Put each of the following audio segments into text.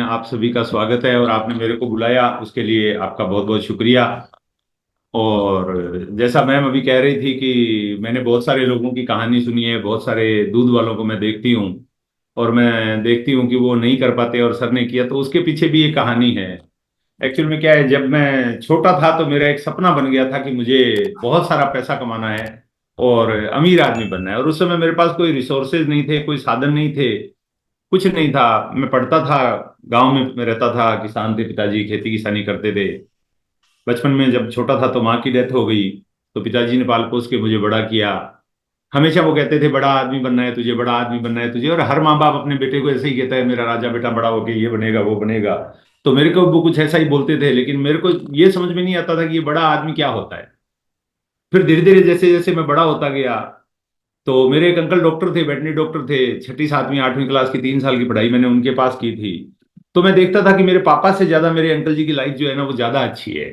आप सभी का स्वागत है और आपने मेरे को बुलाया उसके लिए आपका बहुत बहुत शुक्रिया। और जैसा मैम अभी कह रही थी कि मैंने बहुत सारे लोगों की कहानी सुनी है, बहुत सारे दूध वालों को मैं देखती हूँ और मैं देखती हूँ कि वो नहीं कर पाते और सर ने किया, तो उसके पीछे भी एक कहानी है। एक्चुअल में क्या है, जब मैं छोटा था तो मेरा एक सपना बन गया था कि मुझे बहुत सारा पैसा कमाना है और अमीर आदमी बनना है। और उस समय मेरे पास कोई रिसोर्सेज नहीं थे, कोई साधन नहीं थे, कुछ नहीं था। मैं पढ़ता था, गांव में मैं रहता था, किसान थे पिताजी, खेती किसानी करते थे। बचपन में जब छोटा था तो माँ की डेथ हो गई, तो पिताजी ने पाल पोस के मुझे बड़ा किया। हमेशा वो कहते थे बड़ा आदमी बनना है तुझे, बड़ा आदमी बनना है तुझे, और हर माँ बाप अपने बेटे को ऐसे ही कहता है, मेरा राजा बेटा बड़ा होके ये बनेगा वो बनेगा। तो मेरे को वो कुछ ऐसा ही बोलते थे, लेकिन मेरे को ये समझ में नहीं आता था कि ये बड़ा आदमी क्या होता है। फिर धीरे धीरे जैसे जैसे मैं बड़ा होता गया, तो मेरे एक अंकल डॉक्टर थे, वेटनरी डॉक्टर थे। छठी सातवीं आठवीं क्लास की 3 साल की पढ़ाई मैंने उनके पास की थी। तो मैं देखता था कि मेरे पापा से ज्यादा मेरे अंकल जी की लाइफ जो है ना वो ज्यादा अच्छी है।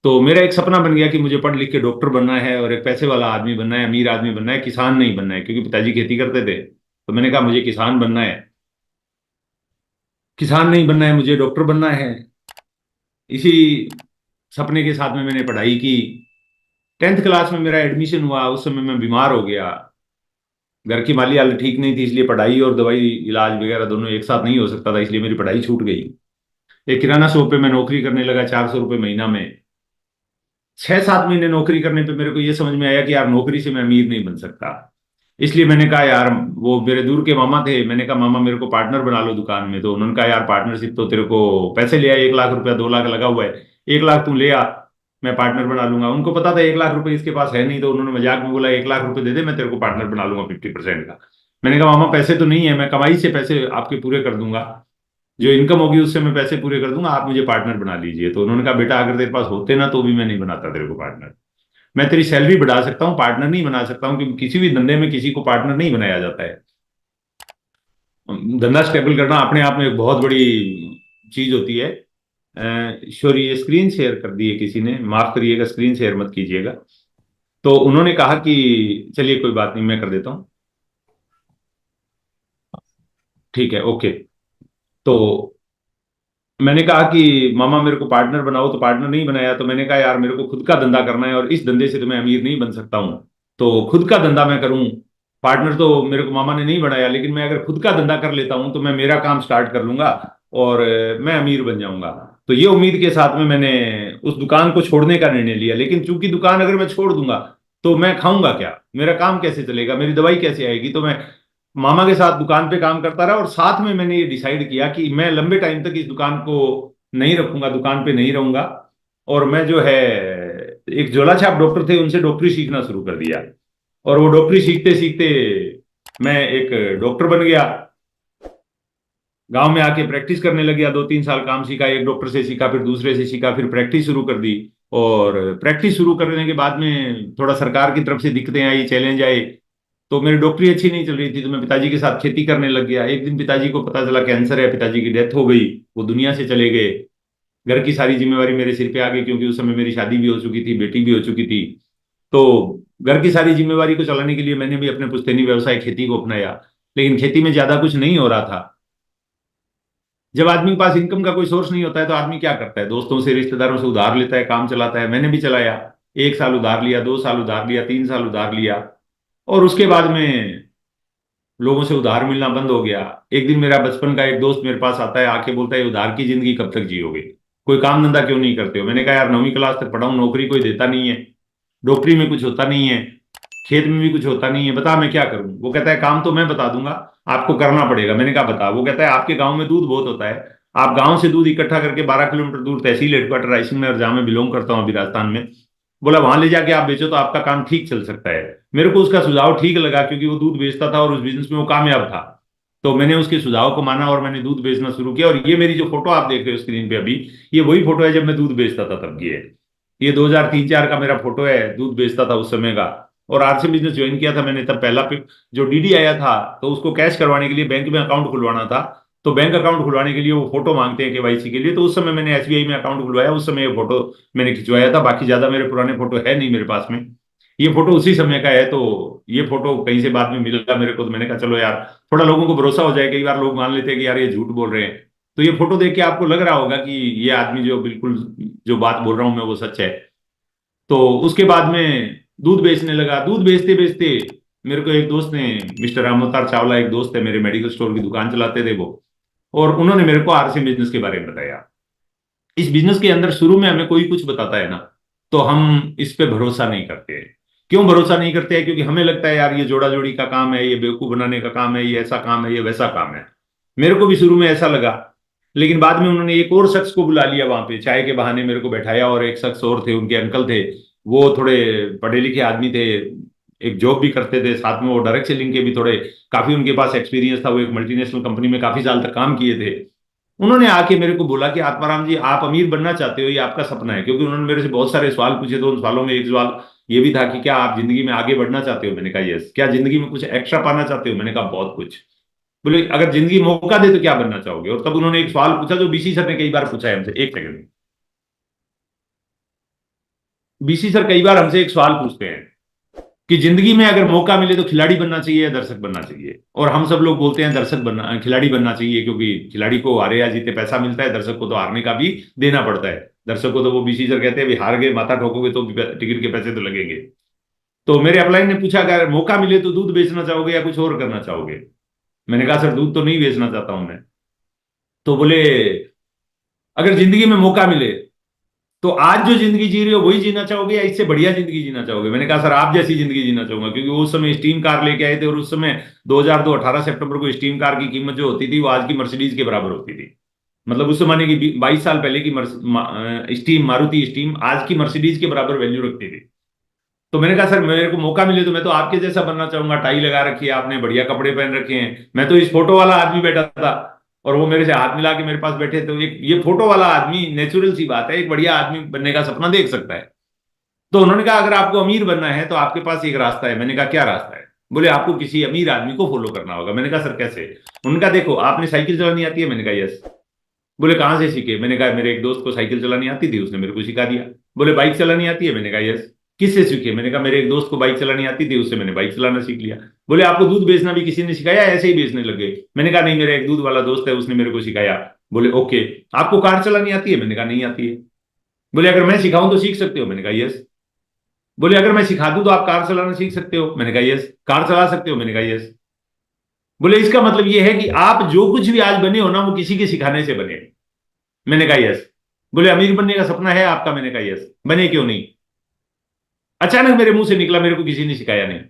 तो मेरा एक सपना बन गया कि मुझे पढ़ लिख के डॉक्टर बनना है और एक पैसे वाला आदमी बनना है, अमीर आदमी बनना है, किसान नहीं बनना है, क्योंकि पिताजी खेती करते थे। तो मैंने कहा मुझे किसान बनना है, किसान नहीं बनना है, मुझे डॉक्टर बनना है। इसी सपने के साथ में मैंने पढ़ाई की। 10th क्लास में मेरा एडमिशन हुआ, उस समय मैं बीमार हो गया। घर की माली हालत ठीक नहीं थी, इसलिए पढ़ाई और दवाई इलाज वगैरह दोनों एक साथ नहीं हो सकता था, इसलिए मेरी पढ़ाई छूट गई। एक किराना शॉप पे मैं नौकरी करने लगा, 400 रुपये महीना में। 6-7 महीने नौकरी करने पे मेरे को ये समझ में आया कि यार नौकरी से मैं अमीर नहीं बन सकता। इसलिए मैंने कहा यार, वो मेरे दूर के मामा थे, मैंने कहा मामा मेरे को पार्टनर बना लो दुकान में। तो उन्होंने कहा यार पार्टनरशिप तो तेरे को पैसे ले आ, 1 लाख रुपया 2 लाख लगा हुआ है, 1 लाख तू ले आ, मैं पार्टनर बना लूंगा। उनको पता था 1 लाख रुपए इसके पास है नहीं, तो उन्होंने मजाक में बोला 1 लाख रुपए दे दे, मैं तेरे को पार्टनर बना लूंगा 50% का। मैंने कहा मामा पैसे तो नहीं है, मैं कमाई से पैसे आपके पूरे कर दूंगा, जो इनकम होगी उससे मैं पैसे पूरे कर दूंगा, आप मुझे पार्टनर बना लीजिए। तो उन्होंने कहा बेटा अगर तेरे पास होते ना तो भी मैं नहीं बनाता तेरे को पार्टनर। मैं तेरी सैलरी बढ़ा सकता हूँ, पार्टनर नहीं बना सकता हूँ, क्योंकि किसी भी धंधे में किसी को पार्टनर नहीं बनाया जाता है। धंधा स्टेबल करना अपने आप में एक बहुत बड़ी चीज होती है। सॉरी, ये स्क्रीन शेयर कर दी है किसी ने, माफ करिएगा, स्क्रीन शेयर मत कीजिएगा। तो उन्होंने कहा कि चलिए कोई बात नहीं, मैं कर देता हूँ। ठीक है, ओके। तो मैंने कहा कि मामा मेरे को पार्टनर बनाओ, तो पार्टनर नहीं बनाया। तो मैंने कहा यार मेरे को खुद का धंधा करना है और इस धंधे से तो मैं अमीर नहीं बन सकता हूँ, तो खुद का धंधा मैं करूँ। पार्टनर तो मेरे को मामा ने नहीं बनाया, लेकिन मैं अगर खुद का धंधा कर लेता हूँ तो मैं मेरा काम स्टार्ट कर लूंगा और मैं अमीर बन जाऊंगा। तो ये उम्मीद के साथ में मैंने उस दुकान को छोड़ने का निर्णय लिया। लेकिन चूंकि दुकान अगर मैं छोड़ दूंगा तो मैं खाऊंगा क्या, मेरा काम कैसे चलेगा, मेरी दवाई कैसे आएगी। तो मैं मामा के साथ दुकान पे काम करता रहा और साथ में मैंने ये डिसाइड किया कि मैं लंबे टाइम तक इस दुकान को नहीं रखूंगा, दुकान पे नहीं रहूंगा। और मैं जो है, एक झोला छाप डॉक्टर थे उनसे डॉक्टरी सीखना शुरू कर दिया। और वो डॉक्टरी सीखते सीखते मैं एक डॉक्टर बन गया। गांव में आके प्रैक्टिस करने लग गया, 2-3 साल काम सीखा, एक डॉक्टर से सीखा, फिर दूसरे से सीखा, फिर प्रैक्टिस शुरू कर दी। और प्रैक्टिस शुरू करने के बाद में थोड़ा सरकार की तरफ से दिक्कतें आई, चैलेंज आए। तो मेरी डॉक्टरी अच्छी नहीं चल रही थी, तो मैं पिताजी के साथ खेती करने लग गया। एक दिन पिताजी को पता चला कैंसर है, पिताजी की डेथ हो गई, वो दुनिया से चले गए। घर की सारी जिम्मेवारी मेरे सिर पे आ गई, क्योंकि उस समय मेरी शादी भी हो चुकी थी, बेटी भी हो चुकी थी। तो घर की सारी जिम्मेवारी को चलाने के लिए मैंने भी अपने पुश्तैनी व्यवसाय खेती को अपनाया। लेकिन खेती में ज्यादा कुछ नहीं हो रहा था। जब आदमी के पास इनकम का कोई सोर्स नहीं होता है तो आदमी क्या करता है, दोस्तों से रिश्तेदारों से उधार लेता है, काम चलाता है। मैंने भी चलाया, 1 साल उधार लिया, 2 साल उधार लिया, 3 साल उधार लिया। और उसके बाद में लोगों से उधार मिलना बंद हो गया। एक दिन मेरा बचपन का एक दोस्त मेरे पास आता है, आके बोलता है उधार की जिंदगी कब तक जियोगे, कोई काम धंधा क्यों नहीं करते हो। मैंने कहा यार 9वीं क्लास तक पढ़ा हूं, नौकरी कोई देता नहीं है, डॉक्टरी में कुछ होता नहीं है, खेत में भी कुछ होता नहीं है, बता मैं क्या करूं। वो कहता है काम तो मैं बता दूंगा, आपको करना पड़ेगा। मैंने कहा बता। वो कहता है आपके गांव में दूध बहुत होता है, आप गांव से दूध इकट्ठा करके 12 किलोमीटर दूर तहसील हेडक्वार्टर रायसिंह नगर, जहां मैं बिलोंग करता हूं अभी राजस्थान में, बोला वहां ले जाके आप बेचो तो आपका काम ठीक चल सकता है। मेरे को उसका सुझाव ठीक लगा, क्योंकि वो दूध बेचता था और उस बिजनेस में वो कामयाब था। तो मैंने उसके सुझाव को माना और मैंने दूध बेचना शुरू किया। और ये मेरी जो फोटो आप देख रहे हो स्क्रीन पे अभी, ये वही फोटो है जब मैं दूध बेचता था तब की है। ये 2003-4 का मेरा फोटो है, दूध बेचता था उस समय का। और आरसी बिजनेस ज्वाइन किया था मैंने तब पहला जो डीडी आया था, तो उसको कैश करवाने के लिए बैंक में अकाउंट खुलवाना था। तो बैंक अकाउंट खुलवाने के लिए वो फोटो मांगते हैं केवाईसी के लिए, तो उस समय मैंने एसबीआई में अकाउंट खुलवाया, उस समय ये फोटो मैंने खिंचवाया था। बाकी ज्यादा मेरे पुराने फोटो है नहीं मेरे पास में, ये फोटो उसी समय का है। तो ये फोटो कहीं से बाद में मिला मेरे को, तो मैंने कहा चलो यार थोड़ा लोगों को भरोसा हो जाए, कई बार लोग मान लेते हैं कि यार ये झूठ बोल रहे हैं। तो ये फोटो देख के आपको लग रहा होगा कि ये आदमी जो बिल्कुल जो बात बोल रहा हूं मैं वो सच है। तो उसके बाद में दूध बेचने लगा। दूध बेचते बेचते मेरे को एक दोस्त ने, मिस्टर रामोतार चावला एक दोस्त है मेरे, मेडिकल स्टोर की दुकान चलाते थे वो, और उन्होंने मेरे को आरसी बिजनेस के बारे में बताया। इस बिजनेस के अंदर शुरू में हमें कोई कुछ बताता है ना, तो हम इस पे भरोसा नहीं करते हैं। क्यों भरोसा नहीं करते हैं? क्योंकि हमें लगता है यार ये जोड़ा जोड़ी का काम है, ये बेवकूफ बनाने का काम है, ये ऐसा काम है, ये वैसा काम है। मेरे को भी शुरू में ऐसा लगा, लेकिन बाद में उन्होंने एक और शख्स को बुला लिया वहां पे, चाय के बहाने मेरे को बैठाया, और एक शख्स और थे, उनके अंकल थे। वो थोड़े पढ़े लिखे आदमी थे, एक जॉब भी करते थे साथ में, वो डायरेक्ट सेलिंग के भी थोड़े काफी उनके पास एक्सपीरियंस था, वो एक मल्टीनेशनल कंपनी में काफी साल तक काम किए थे। उन्होंने आके मेरे को बोला कि आत्माराम जी, आप अमीर बनना चाहते हो, ये आपका सपना है? क्योंकि उन्होंने मेरे से बहुत सारे सवाल पूछे, तो उन सवालों में एक सवाल ये भी था कि क्या आप जिंदगी में आगे बढ़ना चाहते हो? मैंने कहा यस। क्या जिंदगी में कुछ एक्स्ट्रा पाना चाहते हो? मैंने कहा बहुत कुछ। बोले अगर जिंदगी मौका दे तो क्या बनना चाहोगे? और तब उन्होंने एक सवाल पूछा जो बीसी सर ने कई बार पूछा है हमसे। एक सेकंड। बीसी सर कई बार हमसे एक सवाल पूछते हैं कि जिंदगी में अगर मौका मिले तो खिलाड़ी बनना चाहिए या दर्शक बनना चाहिए? और हम सब लोग बोलते हैं दर्शक बनना, खिलाड़ी बनना चाहिए, क्योंकि खिलाड़ी को हारे या जीते पैसा मिलता है, दर्शक को तो हारने का भी देना पड़ता है। दर्शक को तो वो बीसी सर कहते हैं भी हार गए माथा ठोकोगे तो टिकट के पैसे तो लगेंगे। तो मेरे अपलाइन ने पूछा अगर मौका मिले तो दूध बेचना चाहोगे या कुछ और करना चाहोगे? मैंने कहा सर दूध तो नहीं बेचना चाहता हूं मैं। तो बोले अगर जिंदगी में मौका मिले तो आज जो जिंदगी जी रहे हो वही जीना चाहोगे या इससे बढ़िया जिंदगी जीना चाहोगे? मैंने कहा सर आप जैसी जिंदगी जीना चाहूंगा, क्योंकि उस समय स्टीम कार लेके आए थे, और उस समय 2002 18 सितंबर को स्टीम कार की कीमत जो होती थी वो आज की मर्सिडीज के बराबर होती थी। मतलब उस जमाने की 22 साल पहले की स्टीम, मारुति स्टीम आज की मर्सिडीज के बराबर वैल्यू रखती थी। तो मैंने कहा सर मेरे को मौका मिले तो मैं तो आपके जैसा बनना चाहूंगा, टाई लगा रखी है आपने, बढ़िया कपड़े पहन रखे हैं, मैं तो इस फोटो वाला आदमी बैठा था और वो मेरे से हाथ मिला के मेरे पास बैठे। तो एक ये फोटो वाला आदमी, नेचुरल सी बात है, एक बढ़िया आदमी बनने का सपना देख सकता है। तो उन्होंने कहा अगर आपको अमीर बनना है तो आपके पास एक रास्ता है। मैंने कहा क्या रास्ता है? बोले आपको किसी अमीर आदमी को फॉलो करना होगा। मैंने कहा सर कैसे? उनका देखो आपने साइकिल चलानी आती है? मैंने कहा यस। बोले कहाँ से सीखे? मैंने कहा मेरे एक दोस्त को साइकिल चलानी आती थी, उसने मेरे को सिखा दिया। बोले बाइक चलानी आती है? मैंने कहा यस। किससे सीखे? मैंने कहा मेरे एक दोस्त को बाइक चलानी आती थी, उससे मैंने बाइक चलाना सीख लिया। बोले आपको दूध बेचना भी किसी ने सिखाया, ऐसे ही बेचने लग गए? मैंने कहा नहीं, मेरा एक दूध वाला दोस्त है, उसने मेरे को सिखाया। बोले ओके। आपको कार चलानी आती है? मैंने कहा नहीं आती है। बोले अगर मैं सिखाऊं तो सीख सकते हो? मैंने कहा यस। बोले अगर मैं सिखा दूं तो आप कार चलाना सीख सकते हो? मैंने कहा यस। कार चला सकते हो? मैंने कहा यस। बोले इसका मतलब यह है कि आप जो कुछ भी आज बने हो ना वो किसी के सिखाने से बने। मैंने कहा यस। बोले अमीर बनने का सपना है आपका? मैंने कहा यस। बने क्यों नहीं? अचानक मेरे मुंह से निकला मेरे को किसी ने सिखाया नहीं।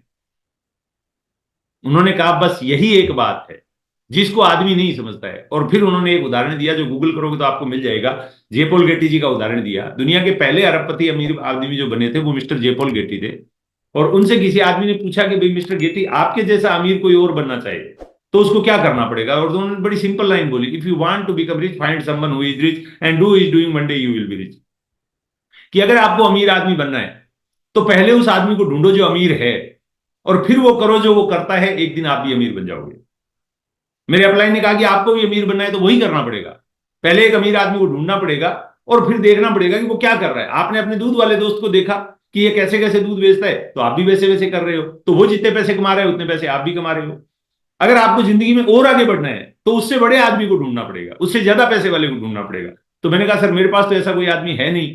उन्होंने कहा बस यही एक बात है जिसको आदमी नहीं समझता है। और फिर उन्होंने एक उदाहरण दिया जो गूगल करोगे तो आपको मिल जाएगा। जेपॉल गेटी जी का उदाहरण दिया। दुनिया के पहले अरबपति अमीर आदमी जो बने थे वो मिस्टर जेपॉल गेटी थे। और उनसे किसी आदमी ने पूछा कि भाई मिस्टर गेटी, आपके जैसा अमीर कोई और बनना चाहे तो उसको क्या करना पड़ेगा? और उन्होंने बड़ी सिंपल लाइन बोली, if you want to become rich find someone who is rich and do is doing, one day you will be rich. कि अगर आपको अमीर आदमी बनना है तो पहले उस आदमी को ढूंढो जो अमीर है, और फिर वो करो जो वो करता है, एक दिन आप भी अमीर बन जाओगे। मेरे अपलाइन ने कहा कि आपको भी अमीर बनना है तो वही करना पड़ेगा। पहले एक अमीर आदमी को ढूंढना पड़ेगा और फिर देखना पड़ेगा कि वो क्या कर रहा है। आपने अपने दूध वाले दोस्त को देखा कि ये कैसे कैसे दूध बेचता है, तो आप भी वैसे वैसे कर रहे हो, तो वो जितने पैसे कमा रहे हो उतने पैसे आप भी कमा रहे हो। अगर आपको जिंदगी में और आगे बढ़ना है तो उससे बड़े आदमी को ढूंढना पड़ेगा, उससे ज्यादा पैसे वाले को ढूंढना पड़ेगा। तो मैंने कहा सर मेरे पास तो ऐसा कोई आदमी है नहीं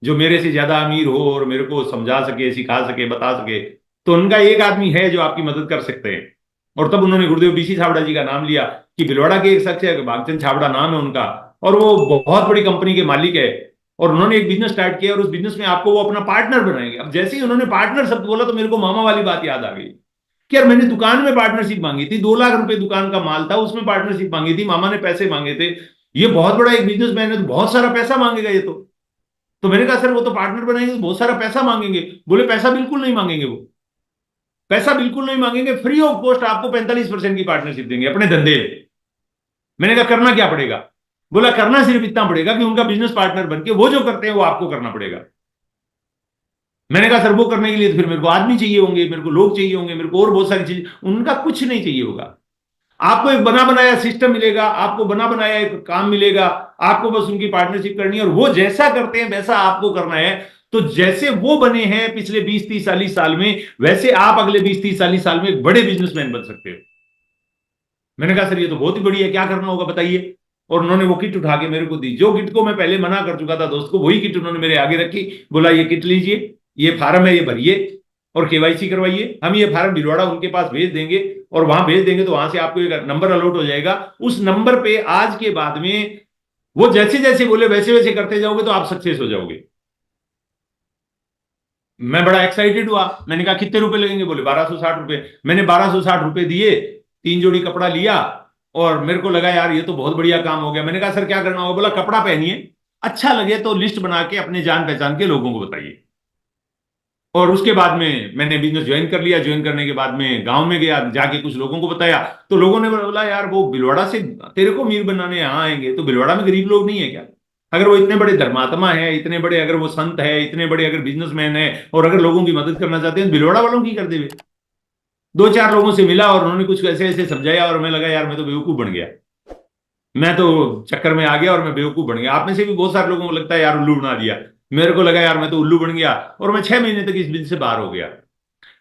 जो मेरे से ज्यादा अमीर हो और मेरे को समझा सके, सिखा सके, बता सके। तो उनका एक आदमी है जो आपकी मदद कर सकते हैं। और तब उन्होंने गुरुदेव बीसी छाबड़ा जी का नाम लिया कि भिलवाड़ा के एक शख्स है, भागचंद छाबड़ा नाम है उनका, और वो बहुत बड़ी कंपनी के मालिक है। और उन्होंने एक बिजनेस स्टार्ट किया और उस बिजनेस में आपको वो अपना पार्टनर बनाएंगे। अब जैसे ही उन्होंने पार्टनर शब्द बोला तो मेरे को मामा वाली बात याद आ गई कि यार मैंने दुकान में पार्टनरशिप मांगी थी, 2 लाख रुपए दुकान का माल था, उसमें पार्टनरशिप मांगी थी, मामा ने पैसे मांगे थे। ये बहुत बड़ा एक बिजनेसमैन है तो बहुत सारा पैसा मांगेगा ये तो मैंने कहा सर वो तो पार्टनर बनाएंगे तो बहुत सारा पैसा मांगेंगे। बोले पैसा बिल्कुल नहीं मांगेंगे, वो पैसा बिल्कुल नहीं मांगेंगे, फ्री ऑफ कॉस्ट आपको 45% की पार्टनरशिप देंगे अपने धंधे। मैंने कहा करना क्या पड़ेगा? बोला करना सिर्फ इतना पड़ेगा कि उनका बिजनेस पार्टनर बनके वो जो करते हैं वो आपको करना पड़ेगा। मैंने कहा सर वो करने के लिए तो फिर मेरे को आदमी चाहिए होंगे, मेरे को लोग चाहिए होंगे, मेरे को और बहुत सारी चीज। उनका कुछ नहीं चाहिए होगा। आपको एक बना बनाया सिस्टम मिलेगा, आपको बना बनाया एक काम मिलेगा, आपको बस उनकी पार्टनरशिप करनी है और वो जैसा करते हैं वैसा आपको करना है। तो जैसे वो बने हैं पिछले 20 30 40 साल में, वैसे आप अगले 20 30 40 साल में एक बड़े बिजनेसमैन बन सकते हो। मैंने कहा सर ये तो बहुत ही बढ़िया है, क्या करना होगा बताइए? और उन्होंने वो किट उठा के मेरे को दी। जो किट को मैं पहले मना कर चुका था दोस्त को, वही किट उन्होंने मेरे आगे रखी, बोला ये किट लीजिए, ये फार्म है, ये भरिए और केवाईसी करवाइए। हम ये फार्म भिलवाड़ा उनके पास भेज देंगे और वहां भेज देंगे तो वहां से आपको एक नंबर अलॉट हो जाएगा। उस नंबर पे आज के बाद में वो जैसे जैसे बोले वैसे वैसे करते जाओगे तो आप सक्सेस हो जाओगे। मैं बड़ा एक्साइटेड हुआ, मैंने कहा कितने रुपए लगेंगे? बोले 1260 रुपए। मैंने 1260 रुपए दिए, 3 जोड़ी कपड़ा लिया और मेरे को लगा यार ये तो बहुत बढ़िया काम हो गया। मैंने कहा सर क्या करना होगा? बोला कपड़ा पहनिए, अच्छा लगे तो लिस्ट बना के अपने जान पहचान के लोगों को बताइए। और उसके बाद में मैंने बिजनेस ज्वाइन कर लिया। ज्वाइन करने के बाद में गांव में गया, जाके कुछ लोगों को बताया, तो लोगों ने बोला यार वो भिलवाड़ा से तेरे को अमीर बनाने यहाँ आएंगे, तो भिलवाड़ा में गरीब लोग नहीं है क्या? अगर वो इतने बड़े धर्मात्मा है, इतने बड़े अगर वो संत है, इतने बड़े अगर बिजनेसमैन है और अगर लोगों की मदद करना चाहते हैं तो भिलवाड़ा वालों की कर देवे। दो चार लोगों से मिला और उन्होंने कुछ ऐसे ऐसे समझाया और मैं लगा यार मैं तो बेवकूफ बन गया, मैं तो चक्कर में आ गया और मैं बेवकूफ बन गया। आप में से भी बहुत सारे लोगों को लगता है यार उल्लू बना दिया, मेरे को लगा यार मैं तो उल्लू बन गया और मैं 6 महीने तक इस बिजनेस से बाहर हो गया।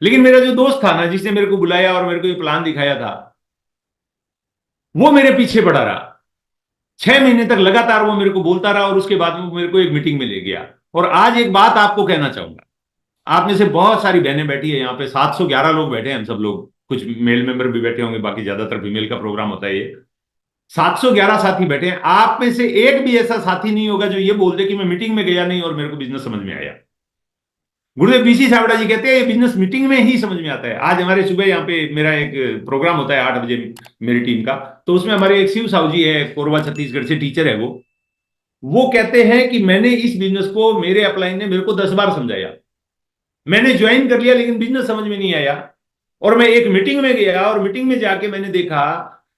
लेकिन मेरा जो दोस्त था ना, जिसने मेरे को बुलाया और मेरे को ये प्लान दिखाया था, वो मेरे पीछे पड़ा रहा। 6 महीने तक लगातार वो मेरे को बोलता रहा और उसके बाद में वो मेरे को एक मीटिंग में ले गया। और आज एक बात आपको कहना चाहूंगा, आप में से बहुत सारी बहनें बैठी है यहाँ पे, 711 लोग बैठे हैं हम सब लोग, कुछ मेल मेंबर भी बैठे होंगे, बाकी ज्यादातर फीमेल का प्रोग्राम होता है ये। 711 साथी बैठे हैं, आप में से एक भी ऐसा साथी नहीं होगा जो ये बोल दे कि मैं मीटिंग में गया नहीं और मेरे को बिजनेस समझ में आया। गुरुदेव बीसी सावड़ा जी कहते हैं ये बिजनेस मीटिंग में ही समझ में आता है। आज हमारे सुबह यहाँ पे मेरा एक प्रोग्राम होता है 8 बजे मेरी टीम का, तो उसमें हमारे एक शिव साहू जी है, कोरबा छत्तीसगढ़ से टीचर है वो कहते हैं कि मैंने इस बिजनेस को, मेरे अपलाइन ने मेरे को 10 बार समझाया, मैंने ज्वाइन कर लिया लेकिन बिजनेस समझ में नहीं आया। और मैं एक मीटिंग में गया और मीटिंग में जाके मैंने देखा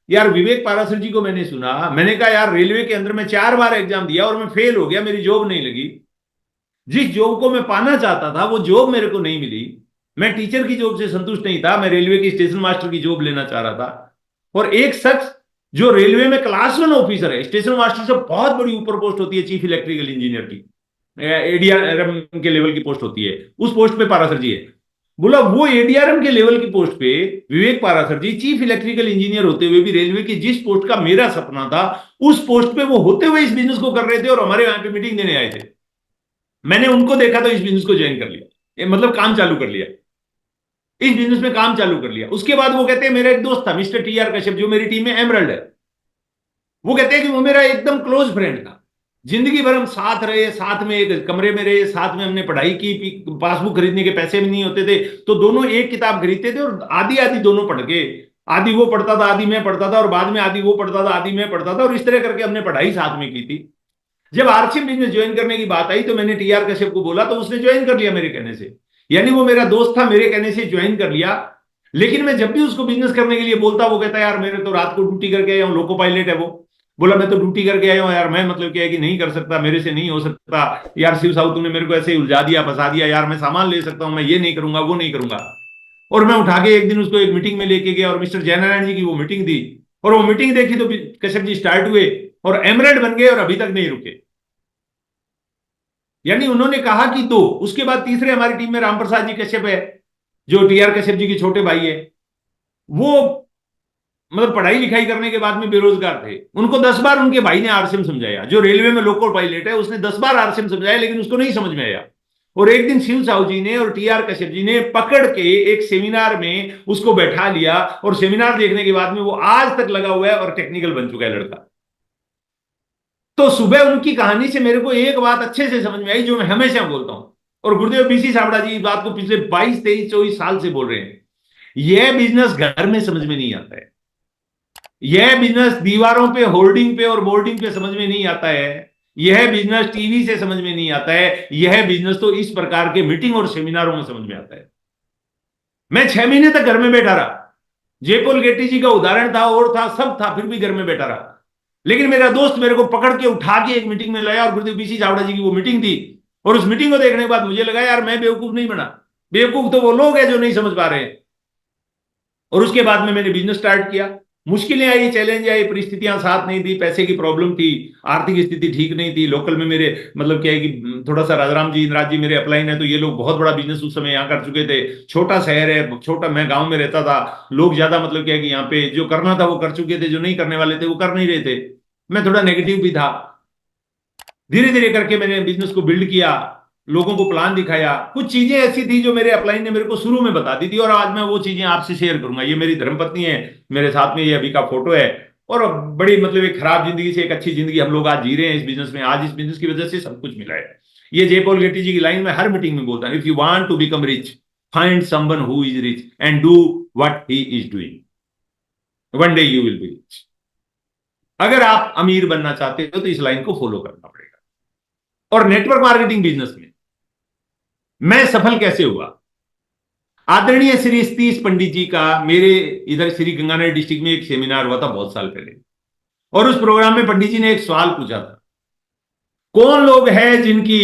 यार विवेक पारासर जी को मैंने सुना, मैंने कहा यार रेलवे के अंदर मैं 4 बार एग्जाम दिया और मैं फेल हो गया, मेरी जॉब नहीं लगी। जिस जॉब को मैं पाना चाहता था वो जॉब मेरे को नहीं मिली। मैं टीचर की जॉब से संतुष्ट नहीं था, मैं रेलवे की स्टेशन मास्टर की जॉब लेना चाह रहा था। और एक शख्स जो रेलवे में क्लास 1 ऑफिसर है, स्टेशन मास्टर से बहुत बड़ी ऊपर पोस्ट होती है, चीफ इलेक्ट्रिकल इंजीनियर की, एडीआरएम के लेवल की पोस्ट होती है, उस पोस्ट पे पारासर जी है। बोला वो एडीआरएम के लेवल की पोस्ट पे विवेक पारासर जी चीफ इलेक्ट्रिकल इंजीनियर होते हुए भी रेलवे की जिस पोस्ट का मेरा सपना था उस पोस्ट पे वो होते हुए इस बिजनेस को कर रहे थे और हमारे यहाँ पे मीटिंग देने आए थे। मैंने उनको देखा तो इस बिजनेस को ज्वाइन कर लिया, मतलब काम चालू कर लिया, इस बिजनेस में काम चालू कर लिया। उसके बाद वो कहते हैं मेरा एक दोस्त था मिस्टर टीआर कश्यप, जो मेरी टीम में एमरल्ड है, वो कहते हैं कि वो मेरा एकदम क्लोज फ्रेंड था, जिंदगी भर हम साथ रहे, साथ में एक कमरे में रहे, साथ में हमने पढ़ाई की, पासबुक खरीदने के पैसे भी नहीं होते थे तो दोनों एक किताब खरीदते थे और आधी आधी दोनों पढ़ के, आधी वो पढ़ता था आधी मैं पढ़ता था और बाद में आधी वो पढ़ता था आधी मैं पढ़ता था और इस तरह करके हमने पढ़ाई साथ में की थी। जब आरसीएम बिजनेस ज्वाइन करने की बात आई तो मैंने टीआर कश्यप को बोला तो उसने ज्वाइन कर लिया मेरे कहने से, यानी वो मेरा दोस्त था, मेरे कहने से ज्वाइन कर लिया। लेकिन मैं जब भी उसको बिजनेस करने के लिए बोलता वो कहता यार मेरे तो रात को ड्यूटी करके आया हूँ, लोको पायलट है वो, बोला मैं तो ड्यूटी करके आया हूँ यार, मैं मतलब क्या है कि नहीं कर सकता, मेरे से नहीं हो सकता यार, शिव साहू तूने मेरे को ऐसे ही उलझा दिया, फंसा दिया यार, मैं सामान ले सकता हूँ, मैं ये नहीं करूंगा वो नहीं करूंगा। और मैं उठा के एक दिन उसको एक मीटिंग में लेके गया और मिस्टर जयनारायण जी की वो मीटिंग दी और वो मीटिंग देखी तो कश्यप जी स्टार्ट हुए और एमरेड बन गए और अभी तक नहीं रुके। यानी उन्होंने कहा कि दो, उसके बाद तीसरे हमारी टीम में राम प्रसाद जी कश्यप है जो टीआर कश्यप जी के छोटे भाई है। वो मतलब पढ़ाई लिखाई करने के बाद में बेरोजगार थे, उनको 10 बार उनके भाई ने आरसीएम समझाया, जो रेलवे में लोको पायलट है उसने 10 बार आरसीएम समझाया लेकिन उसको नहीं समझ में आया। और एक दिन शिव साहू जी ने और टीआर कश्यप जी ने पकड़ के एक सेमिनार में उसको बैठा लिया और सेमिनार देखने के बाद में वो आज तक लगा हुआ है और टेक्निकल बन चुका है लड़का। तो सुबह उनकी कहानी से मेरे को एक बात अच्छे से समझ में आई जो मैं हमेशा बोलता हूं, और गुरुदेव बीसी सावड़ा जी इस बात को पिछले 22 23 24 साल से बोल रहे हैं, यह बिजनेस घर में समझ में नहीं आता है, यह बिजनेस दीवारों पे होर्डिंग पे और बोर्डिंग पे समझ में नहीं आता है, यह बिजनेस टीवी से समझ में नहीं आता है, यह बिजनेस तो इस प्रकार के मीटिंग और सेमिनारों में समझ में आता है। मैं 6 महीने तक घर में बैठा रहा, जयपोल गेट्टी जी का उदाहरण था और था सब था, फिर भी घर में बैठा रहा। लेकिन मेरा दोस्त मेरे को पकड़ के उठा के एक मीटिंग में लाया और गुरुदेव बीसी चावड़ा जी की वो मीटिंग थी और उस मीटिंग को देखने के बाद मुझे लगा यार मैं बेवकूफ नहीं बना, बेवकूफ तो वो लोग हैं जो नहीं समझ पा रहे हैं। और उसके बाद में मैंने बिजनेस स्टार्ट किया, मुश्किलें आई, चैलेंज आई, परिस्थितियां साथ नहीं दी, पैसे की प्रॉब्लम थी, आर्थिक स्थिति ठीक नहीं थी, लोकल में मेरे मतलब क्या है कि थोड़ा सा राजाराम जी इंद्राज जी मेरे अपलाइन है तो ये लोग बहुत बड़ा बिजनेस उस समय यहाँ कर चुके थे, छोटा शहर है, छोटा, मैं गांव में रहता था, लोग ज्यादा मतलब क्या है कि यहाँ पे जो करना था वो कर चुके थे, जो नहीं करने वाले थे वो कर नहीं रहे थे। मैं थोड़ा नेगेटिव भी था। धीरे धीरे करके मैंने बिजनेस को बिल्ड किया, लोगों को प्लान दिखाया। कुछ चीजें ऐसी थी जो मेरे अपलाइन ने मेरे को शुरू में बता दी थी, और आज मैं वो चीजें आपसे शेयर करूंगा। ये मेरी धर्मपत्नी है, मेरे साथ में ये अभी का फोटो है। और बड़ी मतलब एक खराब जिंदगी से एक अच्छी जिंदगी हम लोग आज जी रहे हैं इस बिजनेस में। आज इस बिजनेस की वजह से सब कुछ मिला है। ये जय पॉल गेटी जी की लाइन में हर मीटिंग में बोलता हूं, if you want to become rich, find someone who is rich and do what he is doing, one day you will be rich. अगर आप अमीर बनना चाहते हो तो इस लाइन को फॉलो करना पड़ेगा। और नेटवर्क मार्केटिंग बिजनेस में मैं सफल कैसे हुआ? आदरणीय श्री सतीश पंडित जी का मेरे इधर श्री गंगानगर डिस्ट्रिक्ट में एक सेमिनार हुआ था बहुत साल पहले, और उस प्रोग्राम में पंडित जी ने एक सवाल पूछा था, कौन लोग हैं जिनकी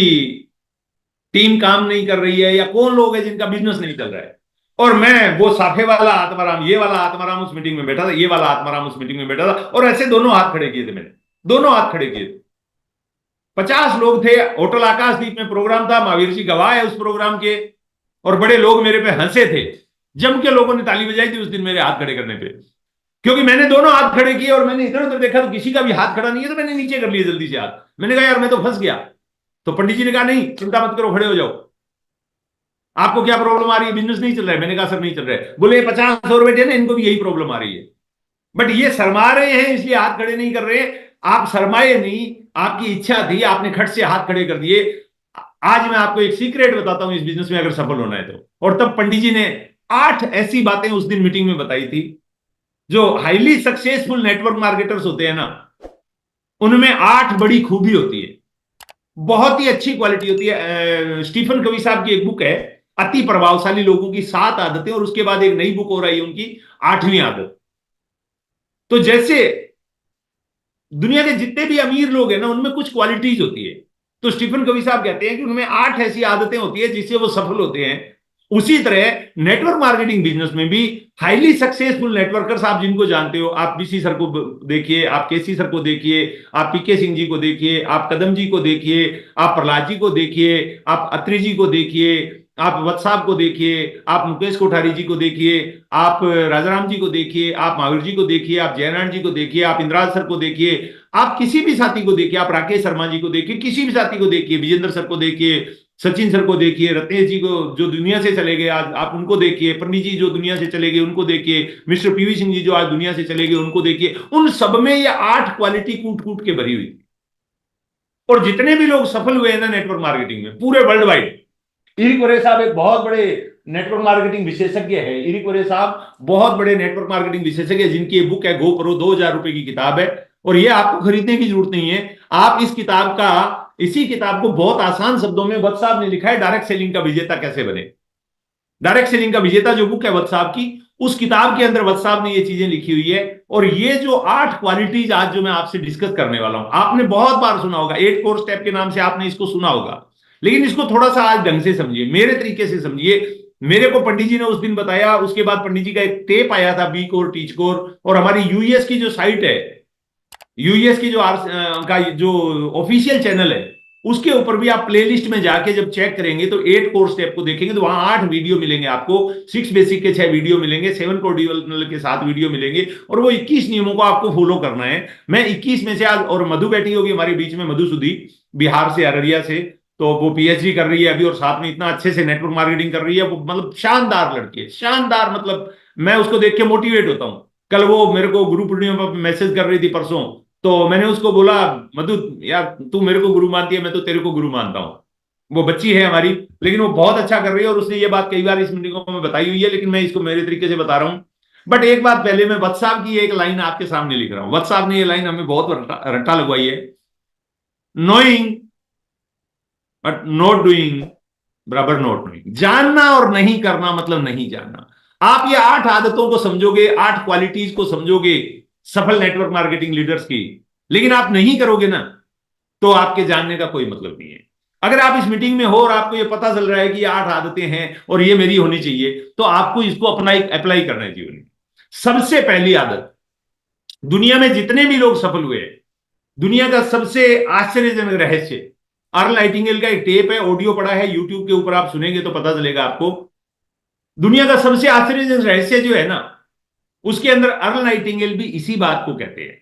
टीम काम नहीं कर रही है, या कौन लोग हैं जिनका बिजनेस नहीं चल रहा है? और मैं वो साफे वाला आत्माराम, ये वाला आत्माराम उस मीटिंग में बैठा था, ये वाला आत्माराम उस मीटिंग में बैठा था, और ऐसे दोनों हाथ खड़े किए थे मैंने, दोनों हाथ खड़े किए थे। 50 लोग थे। होटल आकाशदीप में प्रोग्राम था, महावीर जी गवाह है उस प्रोग्राम के। और बड़े लोग मेरे पे हंसे थे, जम के लोगों ने ताली बजाई थी उस दिन मेरे हाथ खड़े करने पे, क्योंकि मैंने दोनों हाथ खड़े किए और मैंने इधर उधर देखा तो किसी का भी हाथ खड़ा नहीं है, तो मैंने नीचे कर लिया जल्दी से हाथ। मैंने कहा यार मैं तो फंस गया। तो पंडित जी ने कहा नहीं चिंता मत करो, खड़े हो जाओ, आपको क्या प्रॉब्लम आ रही है, बिजनेस नहीं चल रहा है? मैंने कहा सर नहीं चल रहा है। बोले 50 और बैठे ना, इनको भी यही प्रॉब्लम आ रही है, बट ये शर्मा रहे हैं इसलिए हाथ खड़े नहीं कर रहे। आप शर्माए नहीं, आपकी इच्छा थी, आपने खट से हाथ खड़े कर दिए। आज मैं आपको एक सीक्रेट बताता हूं इस बिजनेस में अगर सफल होना है तो। और तब पंडित जी ने 8 ऐसी बातें उस दिन मीटिंग में बताई थी। जो हाईली सक्सेसफुल नेटवर्क मार्केटर्स होते हैं ना, उनमें 8 बड़ी खूबी होती है, बहुत ही अच्छी क्वालिटी होती है। स्टीफन कवी साहब की एक बुक है, अति प्रभावशाली लोगों की 7 आदतें, और उसके बाद एक नई बुक हो रही है उनकी, 8वीं आदत। तो जैसे दुनिया के जितने भी अमीर लोग हैं ना, उनमें कुछ क्वालिटीज होती है। तो स्टीफन कवी साहब कहते हैं कि उनमें 8 ऐसी आदतें होती है जिससे वो सफल होते हैं। उसी तरह नेटवर्क मार्केटिंग बिजनेस में भी हाईली सक्सेसफुल नेटवर्कर्स, आप जिनको जानते हो, आप बीसी सर को देखिए, आप केसी सर को देखिए, आप पीके सिंह जी को देखिए, आप कदम जी को देखिए, आप प्रहलाद जी को देखिए, आप अत्री जी को देखिए, आप वत्स साहब को देखिए, आप मुकेश कोठारी जी को देखिए, आप राजाराम जी को देखिए, आप महावीर जी को देखिए, आप जयनारायण जी को देखिए, आप इंद्राज सर को देखिए, आप किसी भी साथी को देखिए, आप राकेश शर्मा जी को देखिए, किसी भी साथी को देखिए, विजेंद्र सर को देखिए, सचिन सर को देखिए, रत्नेश जी को जो दुनिया से चले गए आज आप उनको देखिए, पंडित जी जो दुनिया से चले गए उनको देखिए, मिस्टर पीवी सिंह जी जो आज दुनिया से चले गए उनको देखिए। उन सब में ये 8 क्वालिटी कूट कूट के भरी हुई थी। और जितने भी लोग सफल हुए हैं ना नेटवर्क मार्केटिंग में पूरे वर्ल्ड वाइड, इरिक वरे साहब एक बहुत बड़े नेटवर्क मार्केटिंग विशेषज्ञ है। इरिक वरे साहब बहुत बड़े नेटवर्क मार्केटिंग विशेषज्ञ है, जिनकी एक बुक है गो प्रो, 2000 रुपए की किताब है। और ये आपको खरीदने की जरूरत नहीं है, आप इसी किताब को बहुत आसान शब्दों में वत्स साहब ने लिखा है, डायरेक्ट सेलिंग का विजेता कैसे बने। डायरेक्ट सेलिंग का विजेता जो बुक है वत्स साहब की, उस किताब के अंदर वत्स साहब ने ये चीजें लिखी हुई है। और ये जो 8 क्वालिटीज आज जो मैं आपसे डिस्कस करने वाला हूं, आपने बहुत बार सुना होगा, 8 कोर स्टेप के नाम से आपने इसको सुना होगा, लेकिन इसको थोड़ा सा आज ढंग से समझिए, मेरे तरीके से समझिए। मेरे को पंडित जी ने उस दिन बताया, उसके बाद पंडित जी का एक टेप आया था, बी कोर टीच कोर। और हमारी यूएस की जो साइट है, यूएस की का जो ऑफिशियल चैनल है, उसके ऊपर भी आप प्लेलिस्ट में जाके जब चेक करेंगे तो 8 कोर स्टेप को देखेंगे तो वहां 8 वीडियो मिलेंगे आपको। 6 बेसिक के 6 वीडियो मिलेंगे, 7 कोर डेवलपमेंट के 7 वीडियो मिलेंगे, और वो 21 नियमों को आपको फॉलो करना है। मैं 21 में से आज, और मधु बैठी होगी हमारे बीच में, मधु सुधी, बिहार से, अररिया से, तो वो पीएचडी कर रही है अभी, और साथ में इतना अच्छे से नेटवर्क मार्केटिंग कर रही है। वो मतलब शानदार लड़की है, शानदार, मतलब मैं उसको देख के मोटिवेट होता हूं। कल वो मेरे को गुरु पूर्णिमा पर मैसेज कर रही थी परसों, तो मैंने उसको बोला मधु यार तू मेरे को गुरु मानती है, मैं तो तेरे को गुरु मानता हूं। वो बच्ची है हमारी, लेकिन वो बहुत अच्छा कर रही है, और उसने ये बात कई बार इस मीटिंगों में बताई हुई है, लेकिन मैं इसको मेरे तरीके से बता रहा हूं। बट एक बात पहले मैं वत्स साहब की एक लाइन आपके सामने लिख रहा हूं। वत्स साहब ने ये लाइन हमें बहुत रट्टा लगवाई है, नोइंग बट नॉट डूइंग बराबर नॉट नोइंग। जानना और नहीं करना मतलब नहीं जानना। आप ये 8 आदतों को समझोगे, 8 क्वालिटीज को समझोगे सफल नेटवर्क मार्केटिंग लीडर्स की, लेकिन आप नहीं करोगे ना, तो आपके जानने का कोई मतलब नहीं है। अगर आप इस मीटिंग में हो और आपको ये पता चल रहा है कि ये 8 आदतें हैं और ये मेरी होनी चाहिए, तो आपको इसको अपना अप्लाई करना है जीवन में। सबसे पहली आदत, दुनिया में जितने भी लोग सफल हुए, दुनिया का सबसे आश्चर्यजनक रहस्य, अर्ल नाइटिंगेल का एक टेप है, ऑडियो पड़ा है यूट्यूब के ऊपर, आप सुनेंगे तो पता चलेगा आपको। दुनिया का सबसे आश्चर्यजनक रहस्य जो है ना, उसके अंदर अर्ल नाइटिंगेल भी इसी बात को कहते हैं।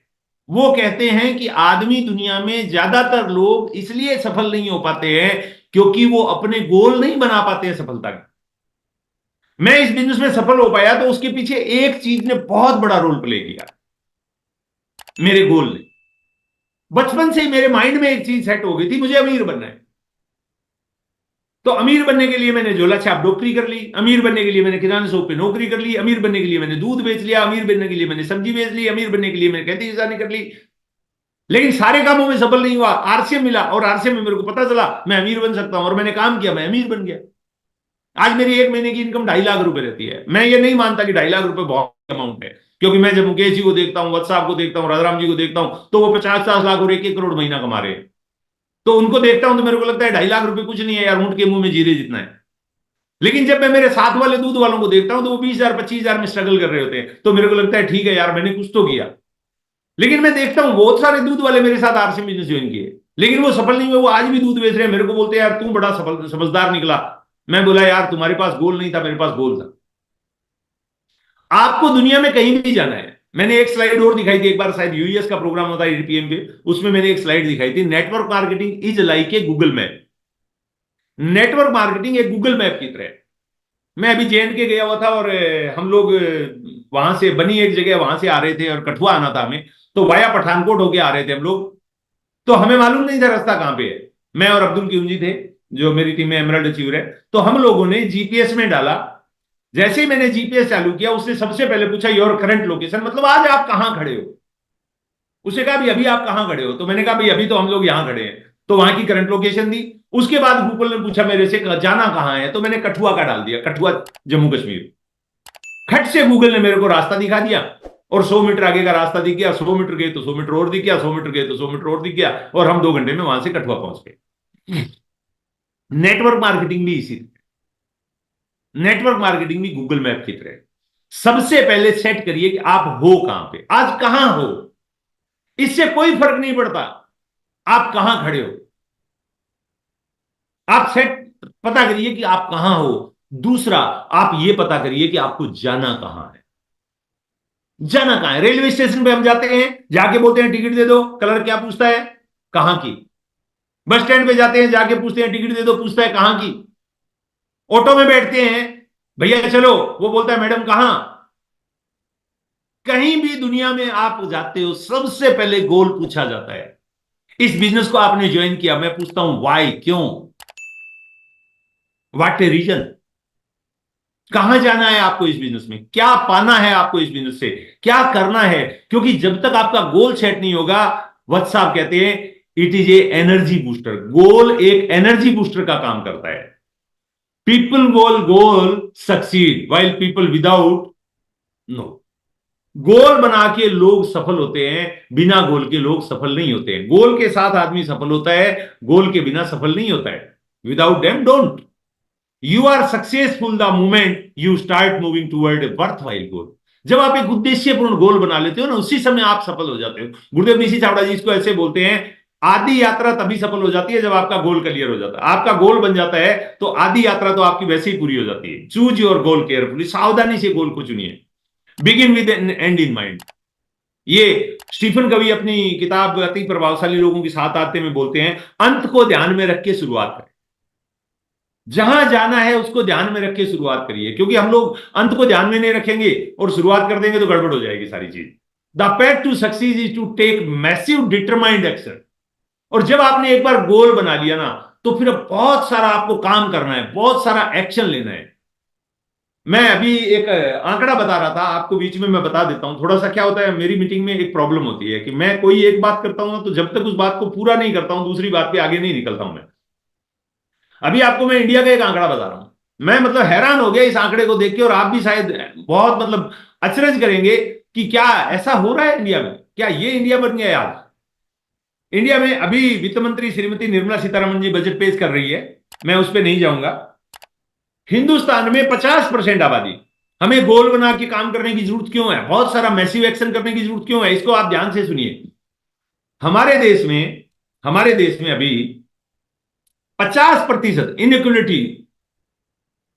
वो कहते हैं कि आदमी दुनिया में ज्यादातर लोग इसलिए सफल नहीं हो पाते हैं क्योंकि वो अपने गोल नहीं बना पाते हैं सफलता के। मैं इस बिजनेस में सफल हो पाया तो उसके पीछे एक चीज ने बहुत बड़ा रोल प्ले किया, मेरे गोल ने। बचपन से ही मेरे माइंड में एक चीज सेट हो गई थी, मुझे अमीर बनना है। तो अमीर बनने के लिए मैंने झोला छाप डॉक्टरी कर ली, अमीर बनने के लिए मैंने किराना शॉप पे नौकरी कर ली, अमीर बनने के लिए मैंने दूध बेच लिया, अमीर बनने के लिए मैंने सब्जी बेच ली, अमीर बनने के लिए मैंने खेती किसानी कर ली। लेकिन सारे कामों में सफल नहीं हुआ। आरसीएम मिला और आरसीएम में मेरे को पता चला मैं अमीर बन सकता हूं, और मैंने काम किया, मैं अमीर बन गया। आज मेरी एक महीने की इनकम 2.5 लाख रुपए रहती है। मैं ये नहीं मानता कि 2.5 लाख रुपए बहुत अमाउंट है, क्योंकि मैं जब मुकेश जी को देखता हूं, व्हाट्सएप को देखता हूं, राजाराम जी को देखता हूं, तो वो 50-50 लाख और 1-1 करोड़ महीना कमा रहे हैं। तो उनको देखता हूं तो मेरे को लगता है 2.5 लाख रुपए कुछ नहीं है यार, ऊंट के मुंह में जीरे जितना है। लेकिन जब मैं मेरे साथ वाले दूध वालों को देखता हूं तो वो 20,000 25,000 में स्ट्रगल कर रहे होते हैं, तो मेरे को लगता है ठीक है यार, मैंने कुछ तो किया। लेकिन मैं देखता हूं बहुत सारे दूध वाले मेरे साथ आरसी बिजनेस ज्वाइन किए, लेकिन वो सफल नहीं हुए, वो आज भी दूध बेच रहे हैं। मेरे को बोलते हैं यार तू बड़ा सफल समझदार निकला। मैं बोला यार तुम्हारे पास गोल नहीं था, मेरे पास गोल था। आपको दुनिया में कहीं भी जाना है। मैंने एक स्लाइड और दिखाई थी एक बार, शायद यूएस का प्रोग्राम होता है ईडीपीएम पे, उसमें मैंने एक स्लाइड दिखाई थी, network marketing is like a Google map. Network marketing एक गूगल मैप की तरह है। मैं अभी जेएनके के गया हुआ था, और हम लोग वहां से बनी एक जगह वहां से आ रहे थे, और कठुआ आना था हमें, तो वाया पठानकोट होके आ रहे थे हम लोग। तो हमें मालूम नहीं था रास्ता कहां पे है। मैं और अब्दुल कियूंजी थे, जो मेरी टीम में एमरल्ड अचीवर है। तो हम लोगों ने जीपीएस में डाला। जैसे ही मैंने जीपीएस चालू किया, उसने सबसे पहले पूछा योर करंट लोकेशन, मतलब आज आप कहां खड़े हो। उसे कहा भाई अभी आप कहां खड़े हो, तो मैंने कहा भाई अभी तो हम लोग यहां खड़े हैं। तो वहां की करंट लोकेशन दी। उसके बाद गूगल ने पूछा मेरे से जाना कहां है, तो मैंने कठुआ का डाल दिया, कठुआ जम्मू कश्मीर। खट से गूगल ने मेरे को रास्ता दिखा दिया, और 100 मीटर आगे का रास्ता दिख गया। 100 मीटर गए तो 100 मीटर और दिख गया, 100 मीटर गए तो 100 मीटर और दिख गया, और हम 2 घंटे में वहां से कठुआ पहुंच गए। नेटवर्क मार्केटिंग भी इसी, नेटवर्क मार्केटिंग भी गूगल मैप की तरह। सबसे पहले सेट करिए कि आप हो कहां पे, आज कहां हो। इससे कोई फर्क नहीं पड़ता आप कहां खड़े हो। आप सेट पता करिए कि आप कहां हो। दूसरा, आप यह पता करिए कि आपको जाना कहां है। जाना कहां है। रेलवे स्टेशन पे हम जाते हैं, जाके बोलते हैं टिकट दे दो, कलर क्या पूछता है, कहां की। बस स्टैंड पे जाते हैं, जाके पूछते हैं टिकट दे दो, पूछता है कहां की। ऑटो में बैठते हैं, भैया चलो, वो बोलता है मैडम कहां। कहीं भी दुनिया में आप जाते हो, सबसे पहले गोल पूछा जाता है। इस बिजनेस को आपने ज्वाइन किया, मैं पूछता हूं वाई, क्यों, व्हाट ए रीजन। कहां जाना है आपको इस बिजनेस में, क्या पाना है आपको इस बिजनेस से, क्या करना है। क्योंकि जब तक आपका गोल सेट नहीं होगा, वत्स साहब कहते हैं it is a energy booster. Goal एक एनर्जी बूस्टर का काम करता है। People goal succeed while people without no. Goal बना के लोग सफल होते हैं, बिना गोल के लोग सफल नहीं होते हैं। गोल के साथ आदमी सफल होता है, गोल के बिना सफल नहीं होता है। Without them don't. You are successful the moment you start moving toward a worthwhile goal. जब आप एक उद्देश्यपूर्ण गोल बना लेते हो ना, उसी समय आप सफल हो जाते हो। गुरुदेव ऋषि छाबड़ा जी इसको ऐसे बोलते हैं, आधी यात्रा तभी सफल हो जाती है जब आपका गोल क्लियर हो जाता है। आपका गोल बन जाता है तो आधी यात्रा तो आपकी वैसे ही पूरी हो जाती है। चूज योर गोल केयरफुली, सावधानी से गोल को चुनिए। Begin with an end in mind. ये स्टीफन कवी अपनी किताब अति प्रभावशाली लोगों के साथ आते में बोलते हैं, अंत को ध्यान में रख के शुरुआत करें। जहां जाना है उसको ध्यान में रख के शुरुआत करिए, क्योंकि हम लोग अंत को ध्यान में नहीं रखेंगे और शुरुआत कर देंगे तो गड़बड़ हो जाएगी सारी चीज। The path to success is to take massive determined action. और जब आपने एक बार गोल बना लिया ना, तो फिर बहुत सारा आपको काम करना है, बहुत सारा एक्शन लेना है। मैं अभी एक आंकड़ा बता रहा था आपको, बीच में मैं बता देता हूं थोड़ा सा। क्या होता है, मेरी मीटिंग में एक प्रॉब्लम होती है कि मैं कोई एक बात करता हूं ना, तो जब तक उस बात को पूरा नहीं करता हूं, दूसरी बात पे आगे नहीं निकलता हूं मैं। अभी आपको मैं इंडिया का एक आंकड़ा बता रहा हूं। मैं मतलब हैरान हो गया इस आंकड़े को देख के, और आप भी शायद बहुत मतलब अचरज करेंगे कि क्या ऐसा हो रहा है इंडिया में, क्या ये इंडिया बन गया है आज। इंडिया में अभी वित्त मंत्री श्रीमती निर्मला सीतारमण जी बजट पेश कर रही है, मैं उस पर नहीं जाऊंगा। हिंदुस्तान में 50% आबादी। हमें गोल बना के काम करने की जरूरत क्यों है, बहुत सारा मैसिव एक्शन करने की जरूरत क्यों है, इसको आप ध्यान से सुनिए। हमारे देश में, हमारे देश में अभी 50% इनइक्वलिटी,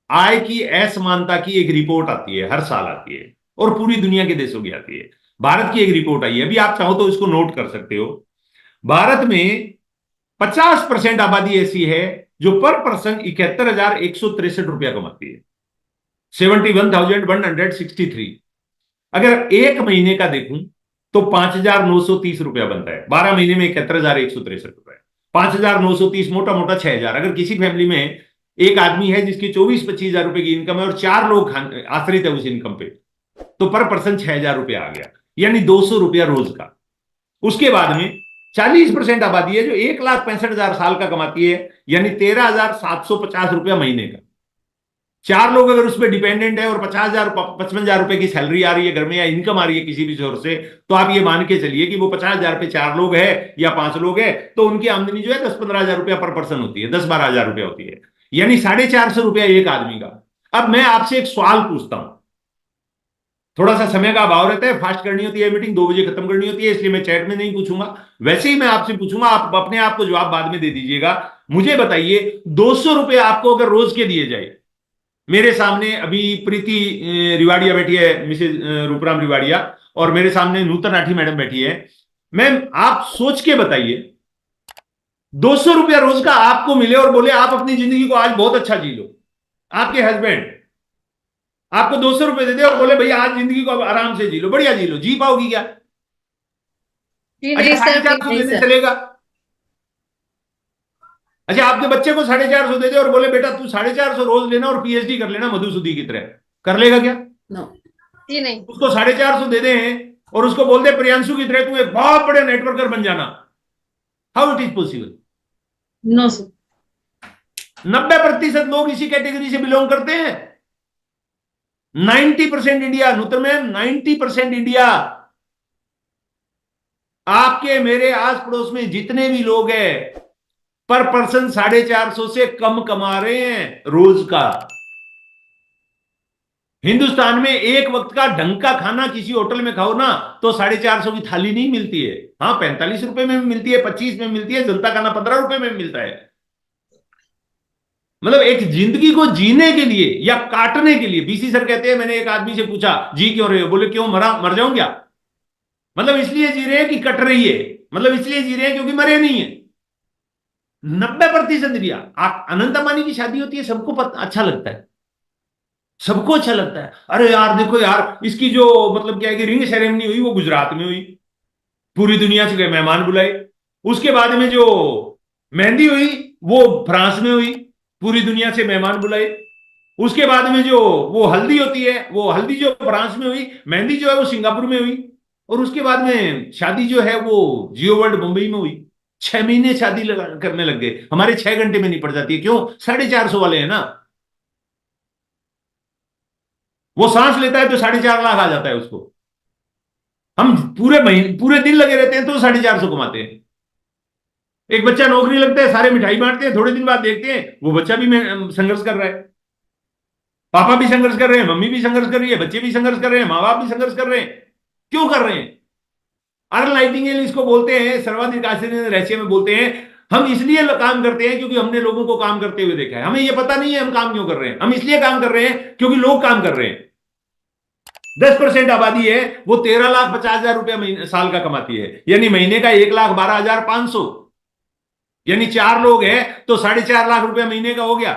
आय की असमानता की एक रिपोर्ट आती है, हर साल आती है, और पूरी दुनिया के देशों की आती है। भारत की एक रिपोर्ट आई है, अभी आप चाहो तो इसको नोट कर सकते हो। भारत में 50% आबादी ऐसी है जो पर पर्सन 71,163 रुपया कमाती है, 71,163। अगर एक महीने का देखूं तो 5,930 रुपया बनता है। 12 महीने में 71,163 रुपए, 5,930 मोटा मोटा 6,000। अगर किसी फैमिली में एक आदमी है जिसकी 24-25 हजार रुपए की इनकम है और 4 लोग आश्रित है उस इनकम पे, तो पर पर्सन 6,000 रुपया आ गया, यानी 200 रुपया रोज का। उसके बाद में 40% आबादी है जो 1,65,000 साल का कमाती है, यानी 13,750 रुपया महीने का। 4 लोग अगर उस पर डिपेंडेंट है और 50,000 55,000 रुपए की सैलरी आ रही है घर में, या इनकम आ रही है किसी भी सोर्स से, तो आप ये मान के चलिए कि वो 50,000 पे 4 लोग है या 5 लोग है, तो उनकी आमदनी जो है 10-15 हजार रुपया पर पर्सन होती है, 10-12 हजार रुपया होती है, यानी 450 रुपया एक आदमी का। अब मैं आपसे एक सवाल पूछता हूं, थोड़ा सा समय का अभाव रहता है, फास्ट करनी होती है मीटिंग, 2 बजे खत्म करनी होती है, इसलिए मैं चैट में नहीं पूछूंगा, वैसे ही मैं आपसे पूछूंगा, आप अपने आप को जवाब बाद में दे दीजिएगा। मुझे बताइए, 200 रुपये आपको अगर रोज के दिए जाए, मेरे सामने अभी प्रीति रिवाड़िया बैठी है, मिसेज रूपराम रिवाड़िया, और मेरे सामने नूतन आठी मैडम बैठी है। मैम, आप सोच के बताइए, 200 रुपया रोज का आपको मिले और बोले आप अपनी जिंदगी को आज बहुत अच्छा जी लो। आपके हस्बैंड आपको 200 रुपये दे दे और बोले भैया आज जिंदगी को आराम से जी लो, बढ़िया जी लो, जी पाओगी क्या? जी अच्छा, नहीं साढ़े सर, चार जी सौ नहीं देने सर। चलेगा? अच्छा, आपके बच्चे को 450 दे दे और बोले बेटा तू 450 रोज लेना और पीएचडी कर लेना मधुसूदी की तरह, कर लेगा क्या? नो, जी नहीं। उसको 450 दे दे और उसको बोल दे प्रियांशु की तरह तू एक बहुत बड़े नेटवर्कर बन जाना, how it is possible? No sir. 90% लोग इसी कैटेगरी से बिलोंग करते हैं। 90% इंडिया, नुतर में 90% इंडिया, आपके मेरे आस पड़ोस में जितने भी लोग हैं, पर पर्सन 450 से कम कमा रहे हैं रोज का। हिंदुस्तान में एक वक्त का ढंग का खाना किसी होटल में खाओ ना, तो 450 की थाली नहीं मिलती है। हाँ, 45 रुपए में मिलती है, 25 में मिलती है, जनता खाना 15 रुपए में मिलता है। मतलब एक जिंदगी को जीने के लिए या काटने के लिए, बीसी सर कहते हैं, मैंने एक आदमी से पूछा जी क्यों रहे हो, बोले क्यों, मर जाऊं क्या? मतलब इसलिए जी रहे हैं कि कट रही है, मतलब इसलिए जी रहे हैं क्योंकि मरे नहीं है। 90% दिया। अनंत अंबानी की शादी होती है, सबको अच्छा लगता है, सबको अच्छा लगता है। अरे यार देखो यार, इसकी जो मतलब क्या है कि रिंग सेरेमनी हुई वो गुजरात में हुई, पूरी दुनिया से मेहमान बुलाए। उसके बाद में जो मेहंदी हुई वो फ्रांस में हुई, पूरी दुनिया से मेहमान बुलाए। उसके बाद में जो वो हल्दी होती है, वो हल्दी जो फ्रांस में हुई, मेहंदी जो है वो सिंगापुर में हुई, और उसके बाद में शादी जो है वो जियो वर्ल्ड मुंबई में हुई। 6 महीने शादी करने लग गए, हमारे 6 घंटे में निपट जाती है, क्यों? 450 वाले हैं ना। वो सांस लेता है तो 4.5 लाख आ जाता है उसको। हम पूरे महीने पूरे दिन लगे रहते हैं तो 450 कमाते हैं। एक बच्चा नौकरी लगता है, सारे मिठाई बांटते हैं, थोड़े दिन बाद देखते हैं वो बच्चा भी संघर्ष कर रहा है, पापा भी संघर्ष कर रहे हैं, मम्मी भी संघर्ष कर रही है, बच्चे भी संघर्ष कर रहे हैं, माँ बाप भी संघर्ष कर रहे हैं। क्यों कर रहे हैं? अर्ल नाइटिंगेल इसको बोलते हैं, सर्वाधिक आश्चर्य रहस्य में बोलते हैं, हम इसलिए काम करते हैं क्योंकि हमने लोगों को काम करते हुए देखा है। हमें यह पता नहीं है हम काम क्यों कर रहे हैं, हम इसलिए काम कर रहे हैं क्योंकि लोग काम कर रहे हैं। 10% आबादी है, वो 13,50,000 रुपया साल का कमाती है, यानी महीने का 1,12,500, यानी 4 लोग हैं तो 4.5 लाख रुपया महीने का हो गया,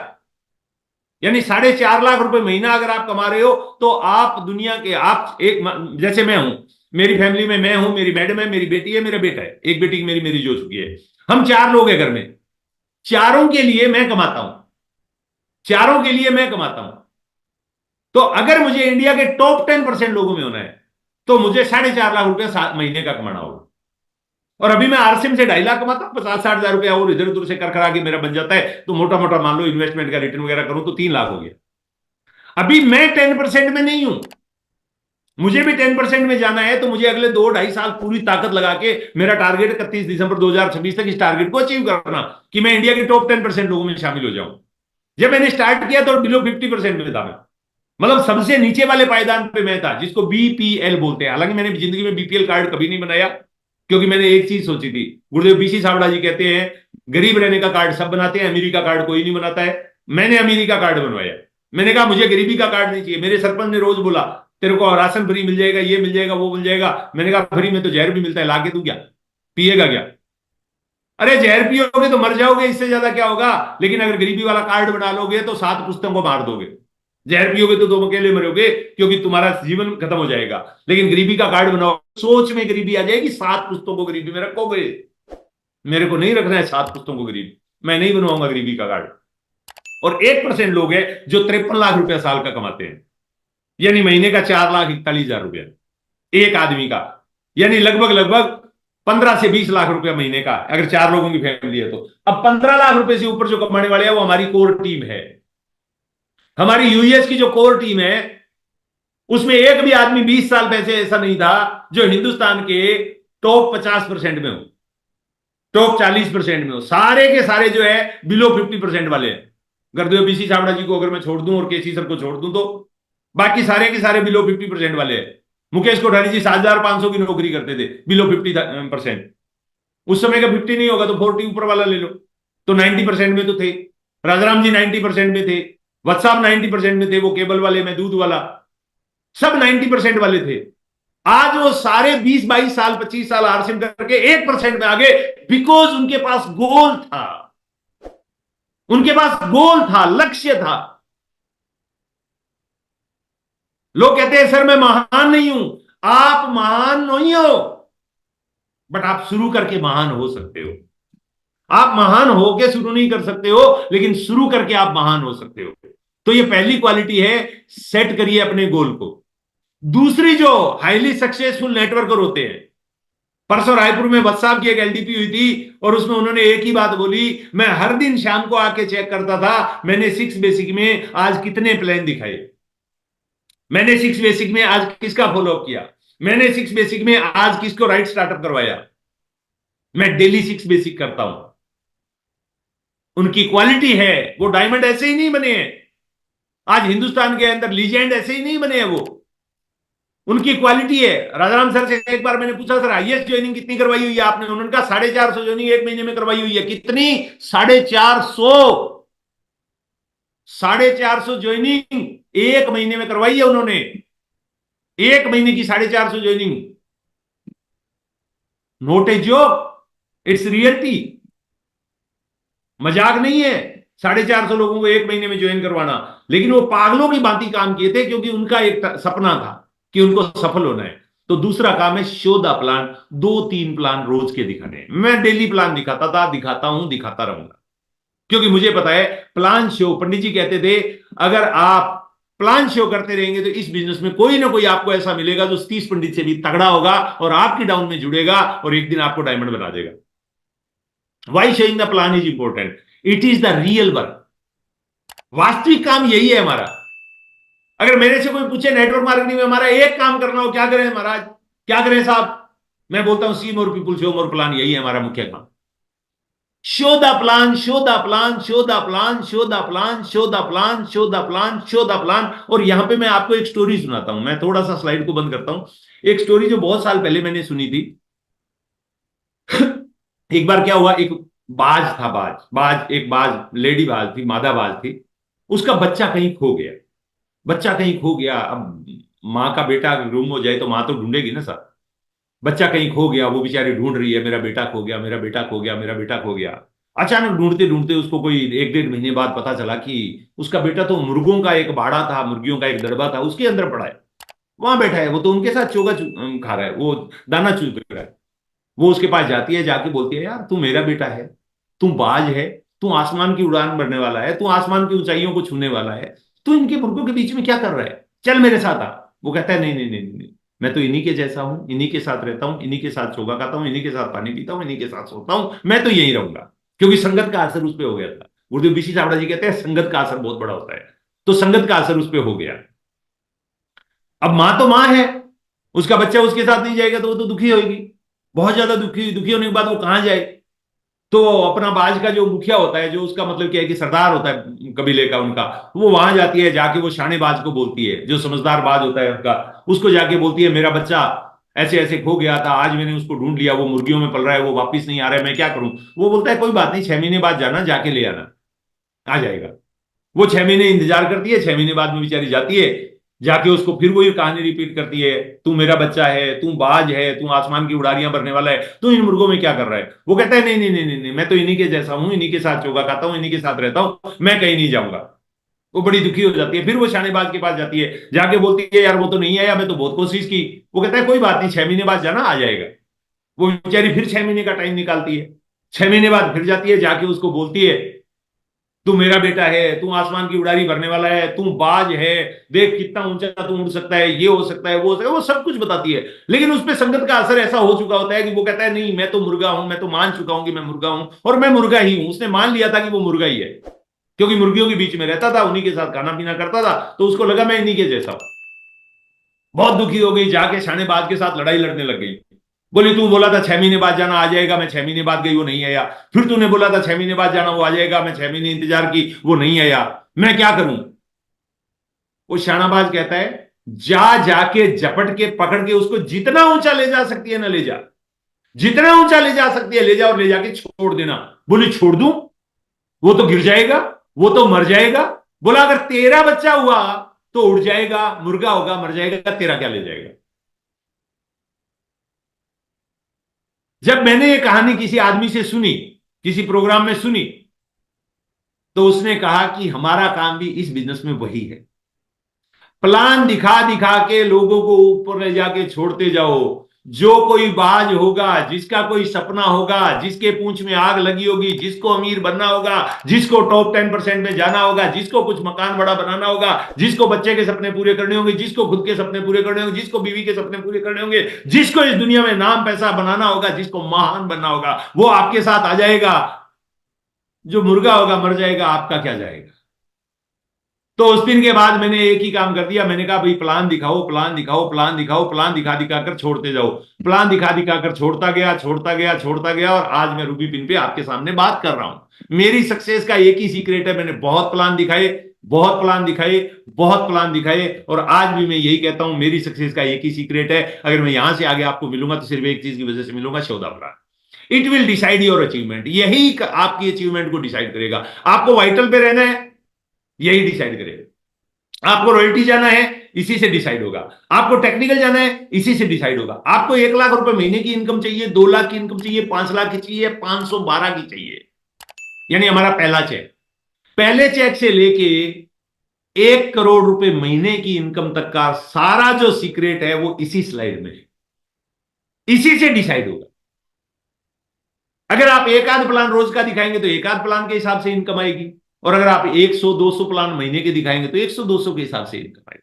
यानी 4.5 लाख रुपए महीना अगर आप कमा रहे हो तो आप दुनिया के, आप एक, जैसे मैं हूं, मेरी फैमिली में मैं हूं, मेरी मैडम है, मेरी बेटी है, मेरा बेटा है, एक बेटी मेरी मेरी जो चुकी है, हम 4 लोग हैं घर में, चारों के लिए मैं कमाता हूं, चारों के लिए मैं कमाता हूं। तो अगर मुझे इंडिया के टॉप 10% लोगों में होना है तो मुझे 4.5 लाख रुपया महीने का कमाना होगा। और अभी मैं आरसीएम से 2.5 लाख कमाता हूं, 50-60 हजार रुपया और इधर उधर से कर करा के मेरा बन जाता है, तो मोटा मोटा मान लो इन्वेस्टमेंट का रिटर्न वगैरह करूं तो 3 लाख हो गया। अभी मैं 10% में नहीं हूं, मुझे भी 10% में जाना है, तो मुझे अगले 2-2.5 साल पूरी ताकत लगा के, मेरा टारगेट 31 दिसंबर 2026 तक इस टारगेट को अचीव करना कि मैं इंडिया के टॉप 10% लोगों में शामिल हो जाऊं। जब मैंने स्टार्ट किया तो बिलो 50% में था मैं, मतलब सबसे नीचे वाले पायदान पे मैं था, जिसको बीपीएल बोलते हैं। हालांकि मैंने जिंदगी में बीपीएल कार्ड कभी नहीं बनाया, क्योंकि मैंने एक चीज सोची थी, गुरुदेव बीसी सावड़ा जी कहते हैं गरीब रहने का कार्ड सब बनाते हैं, अमीरी का कार्ड कोई नहीं बनाता है। मैंने अमीरी का कार्ड बनवाया, मैंने कहा मुझे गरीबी का कार्ड नहीं चाहिए। मेरे सरपंच ने रोज बोला तेरे को राशन फ्री मिल जाएगा, ये मिल जाएगा, वो मिल जाएगा। मैंने कहा फ्री में तो जहर भी मिलता है, लाके तू क्या पिएगा क्या? अरे जहर पियोगे तो मर जाओगे, इससे ज्यादा क्या होगा। लेकिन अगर गरीबी वाला कार्ड बना लोगे तो 7 पुश्तों को मार दोगे। जहर पियोगे तो तुम अकेले मरोगे, क्योंकि तुम्हारा जीवन खत्म हो जाएगा। लेकिन गरीबी का कार्ड बनाओ, सोच में गरीबी आ जाएगी, 7 पुश्तों को गरीबी में रखोगे। मेरे को नहीं रखना है 7 पुश्तों को गरीब, मैं नहीं बनवाऊंगा गरीबी का कार्ड। और 1% लोग हैं जो 53 लाख रुपया साल का कमाते हैं, यानी महीने का 4,41,000 रुपया एक आदमी का, यानी लगभग लगभग 15 से 20 लाख रुपया महीने का, अगर 4 लोगों की फैमिली है तो। अब 15 लाख रुपए से ऊपर जो कमाने वाले हैं वो हमारी कोर टीम है। हमारी यूएस की जो कोर टीम है उसमें एक भी आदमी 20 साल पहले ऐसा नहीं था जो हिंदुस्तान के टॉप 50% में हो, टॉप 40% में हो। सारे के सारे जो है बिलो 50% वाले हैं। गर्दे बीसी छाबड़ा जी को अगर मैं छोड़ दूं और केसी सर को छोड़ दूं तो बाकी सारे के सारे बिलो 50% वाले हैं। मुकेश कोठारी जी 7,500 की नौकरी करते थे, बिलो 50%। उस समय का 50 नहीं होगा तो 40 ऊपर वाला ले लो, तो 90% में तो थे। राजाराम जी 90% में थे, वत्साब 90% में थे, वो केबल वाले में दूध वाला, सब 90% वाले थे। आज वो सारे 20-22 साल 25 साल आरसीएम करके 1% में आ गए, बिकॉज उनके पास गोल था, उनके पास गोल था, लक्ष्य था। लोग कहते हैं सर मैं महान नहीं हूं, आप महान नहीं हो, बट आप शुरू करके महान हो सकते हो। आप महान होके शुरू नहीं कर सकते हो, लेकिन शुरू करके आप महान हो सकते हो। तो ये पहली क्वालिटी है, सेट करिए अपने गोल को। दूसरी जो हाईली सक्सेसफुल नेटवर्कर होते हैं, परसों रायपुर में वत्साब की एक एलडीपी हुई थी और उसमें उन्होंने एक ही बात बोली, मैं हर दिन शाम को आके चेक करता था मैंने 6 बेसिक में आज कितने प्लान दिखाए, मैंने 6 बेसिक में आज किसका फॉलोअप किया, मैंने 6 बेसिक में आज किसको राइट स्टार्टअप करवाया। मैं डेली 6 बेसिक करता हूं। उनकी क्वालिटी है, वो डायमंड ऐसे ही नहीं बने हैं। आज हिंदुस्तान के अंदर लीजेंड ऐसे ही नहीं बने हैं, वो उनकी क्वालिटी है। राजाराम सर से एक बार मैंने पूछा सर हाईएस्ट ज्वाइनिंग कितनी करवाई हुई है आपने, उन्होंने कहा 450 ज्वाइनिंग एक महीने में करवाई हुई है। कितनी? 450, 450 ज्वाइनिंग एक महीने में करवाई है उन्होंने। एक महीने की 450 joining, note a joke, it's reality, मजाक नहीं है। 450 लोगों को एक महीने में ज्वाइन करवाना, लेकिन वो पागलों की भांति काम किए थे, क्योंकि उनका एक सपना था कि उनको सफल होना है। तो दूसरा काम है शो द प्लान, 2-3 प्लान रोज के दिखाने। मैं डेली प्लान दिखाता था, दिखाता हूं, दिखाता रहूंगा, क्योंकि मुझे पता है प्लान शो, पंडित जी कहते थे अगर आप प्लान शो करते रहेंगे तो इस बिजनेस में कोई ना कोई आपको ऐसा मिलेगा जो 30 पंडित से भी तगड़ा होगा और आपकी डाउन में जुड़ेगा और एक दिन आपको डायमंड बना देगा। Why showing the plan is important, it is the real work. वास्तविक काम यही है हमारा। अगर मेरे से कोई पूछे नेटवर्क मार्केटिंग में हमारा एक काम करना हो, क्या करें महाराज, क्या करें साहब, मैं बोलता हूं सी मोर पीपुल शो मोर प्लान, यही है हमारा मुख्य काम। Show the plan, show the plan, show the plan, show the plan, show the plan, show the plan, show the plan. और यहां पे मैं आपको एक स्टोरी सुनाता हूं। मैं थोड़ा सा स्लाइड को बंद करता हूं। एक स्टोरी जो बहुत साल पहले मैंने सुनी थी। एक बार क्या हुआ, एक बाज था, एक बाज, लेडी बाज थी, मादा बाज थी। उसका बच्चा कहीं खो गया, बच्चा कहीं खो गया। अब माँ का बेटा गुम हो जाए तो माँ तो ढूंढेगी ना सर। बच्चा कहीं खो गया, वो बेचारी ढूंढ रही है, मेरा बेटा खो गया, मेरा बेटा खो गया, मेरा बेटा खो गया। अचानक ढूंढते ढूंढते उसको कोई 1-1.5 महीने बाद पता चला कि उसका बेटा तो मुर्गों का एक बाड़ा था, मुर्गियों का एक दड़बा था, उसके अंदर पड़ा है, वहां बैठा है। वो तो उनके साथ खा रहा है, वो दाना चुग रहा है। वो उसके पास जाती है, जाके बोलती है यार तू मेरा बेटा है, तू बाज है, तू आसमान की उड़ान भरने वाला है, तू आसमान की ऊंचाइयों को छूने वाला है, तू इनके मुर्गों के बीच में क्या कर रहा है, चल मेरे साथ आ। वो कहता है नहीं नहीं नहीं नहीं, मैं तो इन्हीं के जैसा हूं, इन्हीं के साथ रहता हूं, इन्हीं के साथ चोगा खाता हूं, इन्हीं के साथ पानी पीता हूं, इन्हीं के साथ सोता हूं, मैं तो यहीं रहूंगा। क्योंकि संगत का असर उस पर हो गया था। गुरुदेव बीसी चावड़ा जी कहते हैं संगत का असर बहुत बड़ा होता है, तो संगत का असर उस पर हो गया। अब मां तो मां है, उसका बच्चा उसके साथ नहीं जाएगा तो वो तो दुखी होगी, बहुत ज्यादा दुखी, दुखी होने के बाद वो कहां जाए। तो अपना बाज का जो मुखिया होता है, जो उसका मतलब क्या है कि सरदार होता है कबीले का उनका, वो वहां जाती है, जाके वो शाने बाज को बोलती है, जो समझदार बाज होता है उनका, उसको जाके बोलती है मेरा बच्चा ऐसे ऐसे खो गया था, आज मैंने उसको ढूंढ लिया, वो मुर्गियों में पल रहा है, वो वापिस नहीं आ रहा है, मैं क्या करूं। वो बोलता है कोई बात नहीं, 6 महीने बाद जाना, जाके ले आना, आ जाएगा। वो 6 महीने इंतजार करती है, 6 महीने बाद में बेचारी जाती है, जाके उसको फिर वही कहानी रिपीट करती है, तू मेरा बच्चा है, तू बाज है, तू आसमान की उड़ारियां भरने वाला है, तू इन मुर्गों में क्या कर रहा है। वो कहता है नहीं नहीं नहीं नहीं नहीं, मैं तो इन्हीं के जैसा हूं, इन्हीं के साथ चोगा खाता हूं, इन्हीं के साथ रहता हूं, मैं कहीं नहीं जाऊंगा। वो बड़ी दुखी हो जाती है, फिर वो शानेबाज के पास जाती है, जाके बोलती है यार वो तो नहीं आया, मैं तो बहुत कोशिश की। वो कहता है कोई बात नहीं, 6 महीने बाद जाना, आ जाएगा। वो बेचारी फिर 6 महीने का टाइम निकालती है, 6 महीने बाद फिर जाती है, जाके उसको बोलती है तू मेरा बेटा है, तू आसमान की उड़ारी भरने वाला है, तू बाज है, देख कितना ऊंचा तू उड़ सकता है, ये हो सकता है, वो हो सकता है, वो सब कुछ बताती है। लेकिन उस पर संगत का असर ऐसा हो चुका होता है कि वो कहता है नहीं, मैं तो मुर्गा हूं, मैं तो मान चुका हूं कि मैं मुर्गा हूं, और मैं मुर्गा ही हूं। उसने मान लिया था कि वो मुर्गा ही है, क्योंकि मुर्गियों के बीच में रहता था, उन्हीं के साथ खाना पीना करता था, तो उसको लगा मैं इन्हीं के जैसा हूं। बहुत दुखी हो गई, जाके शानेबाज के साथ लड़ाई लड़ने लग गई। बोली तू बोला था 6 महीने बाद जाना, आ जाएगा, मैं 6 महीने बाद गई, वो नहीं आया। फिर तूने बोला था 6 महीने बाद जाना, वो आ जाएगा, मैं 6 महीने इंतजार की, वो नहीं आया, मैं क्या करूं। वो शानाबाज कहता है जा, जाके झपट के पकड़ के उसको जितना ऊंचा ले जा सकती है ना ले जा, जितना ऊंचा ले जा सकती है ले जा, और ले जाके छोड़ देना। बोली छोड़ दूं, वो तो गिर जाएगा, वो तो मर जाएगा। बोला अगर तेरा बच्चा हुआ तो उड़ जाएगा, मुर्गा होगा, मर जाएगा, तेरा क्या ले जाएगा। जब मैंने ये कहानी किसी आदमी से सुनी, किसी प्रोग्राम में सुनी, तो उसने कहा कि हमारा काम भी इस बिजनेस में वही है, प्लान दिखा दिखा के लोगों को ऊपर ले जाके छोड़ते जाओ। जो कोई बाज होगा, जिसका कोई सपना होगा, जिसके पूंछ में आग लगी होगी, जिसको अमीर बनना होगा, जिसको टॉप 10% में जाना होगा, जिसको कुछ मकान बड़ा बनाना होगा, जिसको बच्चे के सपने पूरे करने होंगे, जिसको खुद के सपने पूरे करने होंगे, जिसको बीवी के सपने पूरे करने होंगे, जिसको इस दुनिया में नाम पैसा बनाना होगा, जिसको महान बनना होगा, वो आपके साथ आ जाएगा। जो मुर्गा होगा मर जाएगा, आपका क्या जाएगा। तो उस दिन के बाद मैंने एक ही काम कर दिया, मैंने कहा भाई प्लान दिखाओ, प्लान दिखाओ, प्लान दिखाओ, प्लान दिखा दिखा कर छोड़ते जाओ। प्लान दिखा दिखा कर छोड़ता गया, छोड़ता गया, छोड़ता गया, और आज मैं रूबी पिन पे आपके सामने बात कर रहा हूं। मेरी सक्सेस का एक ही सीक्रेट है, मैंने बहुत प्लान दिखाए, बहुत प्लान दिखाए, बहुत प्लान दिखाए, और आज भी मैं यही कहता हूं मेरी सक्सेस का एक ही सीक्रेट है। अगर मैं यहां से आगे आपको मिलूंगा तो सिर्फ एक चीज की वजह से मिलूंगा, 14 plan. It will decide your achievement, यही आपकी अचीवमेंट को डिसाइड करेगा। आपको वाइटल पे रहना है, यही डिसाइड करेगा। आपको रॉयल्टी जाना है, इसी से डिसाइड होगा। आपको टेक्निकल जाना है, इसी से डिसाइड होगा। आपको 1 लाख रुपए महीने की इनकम चाहिए, 2 लाख की इनकम चाहिए, 5 लाख की चाहिए, 512 की चाहिए, यानी हमारा पहला चेक। पहले चेक से लेके 1 करोड़ रुपए महीने की इनकम तक का सारा जो सीक्रेट है वो इसी स्लाइड में है, इसी से डिसाइड होगा। अगर आप एक आध प्लान रोज का दिखाएंगे तो एक आध प्लान के हिसाब से इनकम आएगी, और अगर आप 100-200 प्लान महीने के दिखाएंगे तो 100-200 के हिसाब से इनकम आएगी।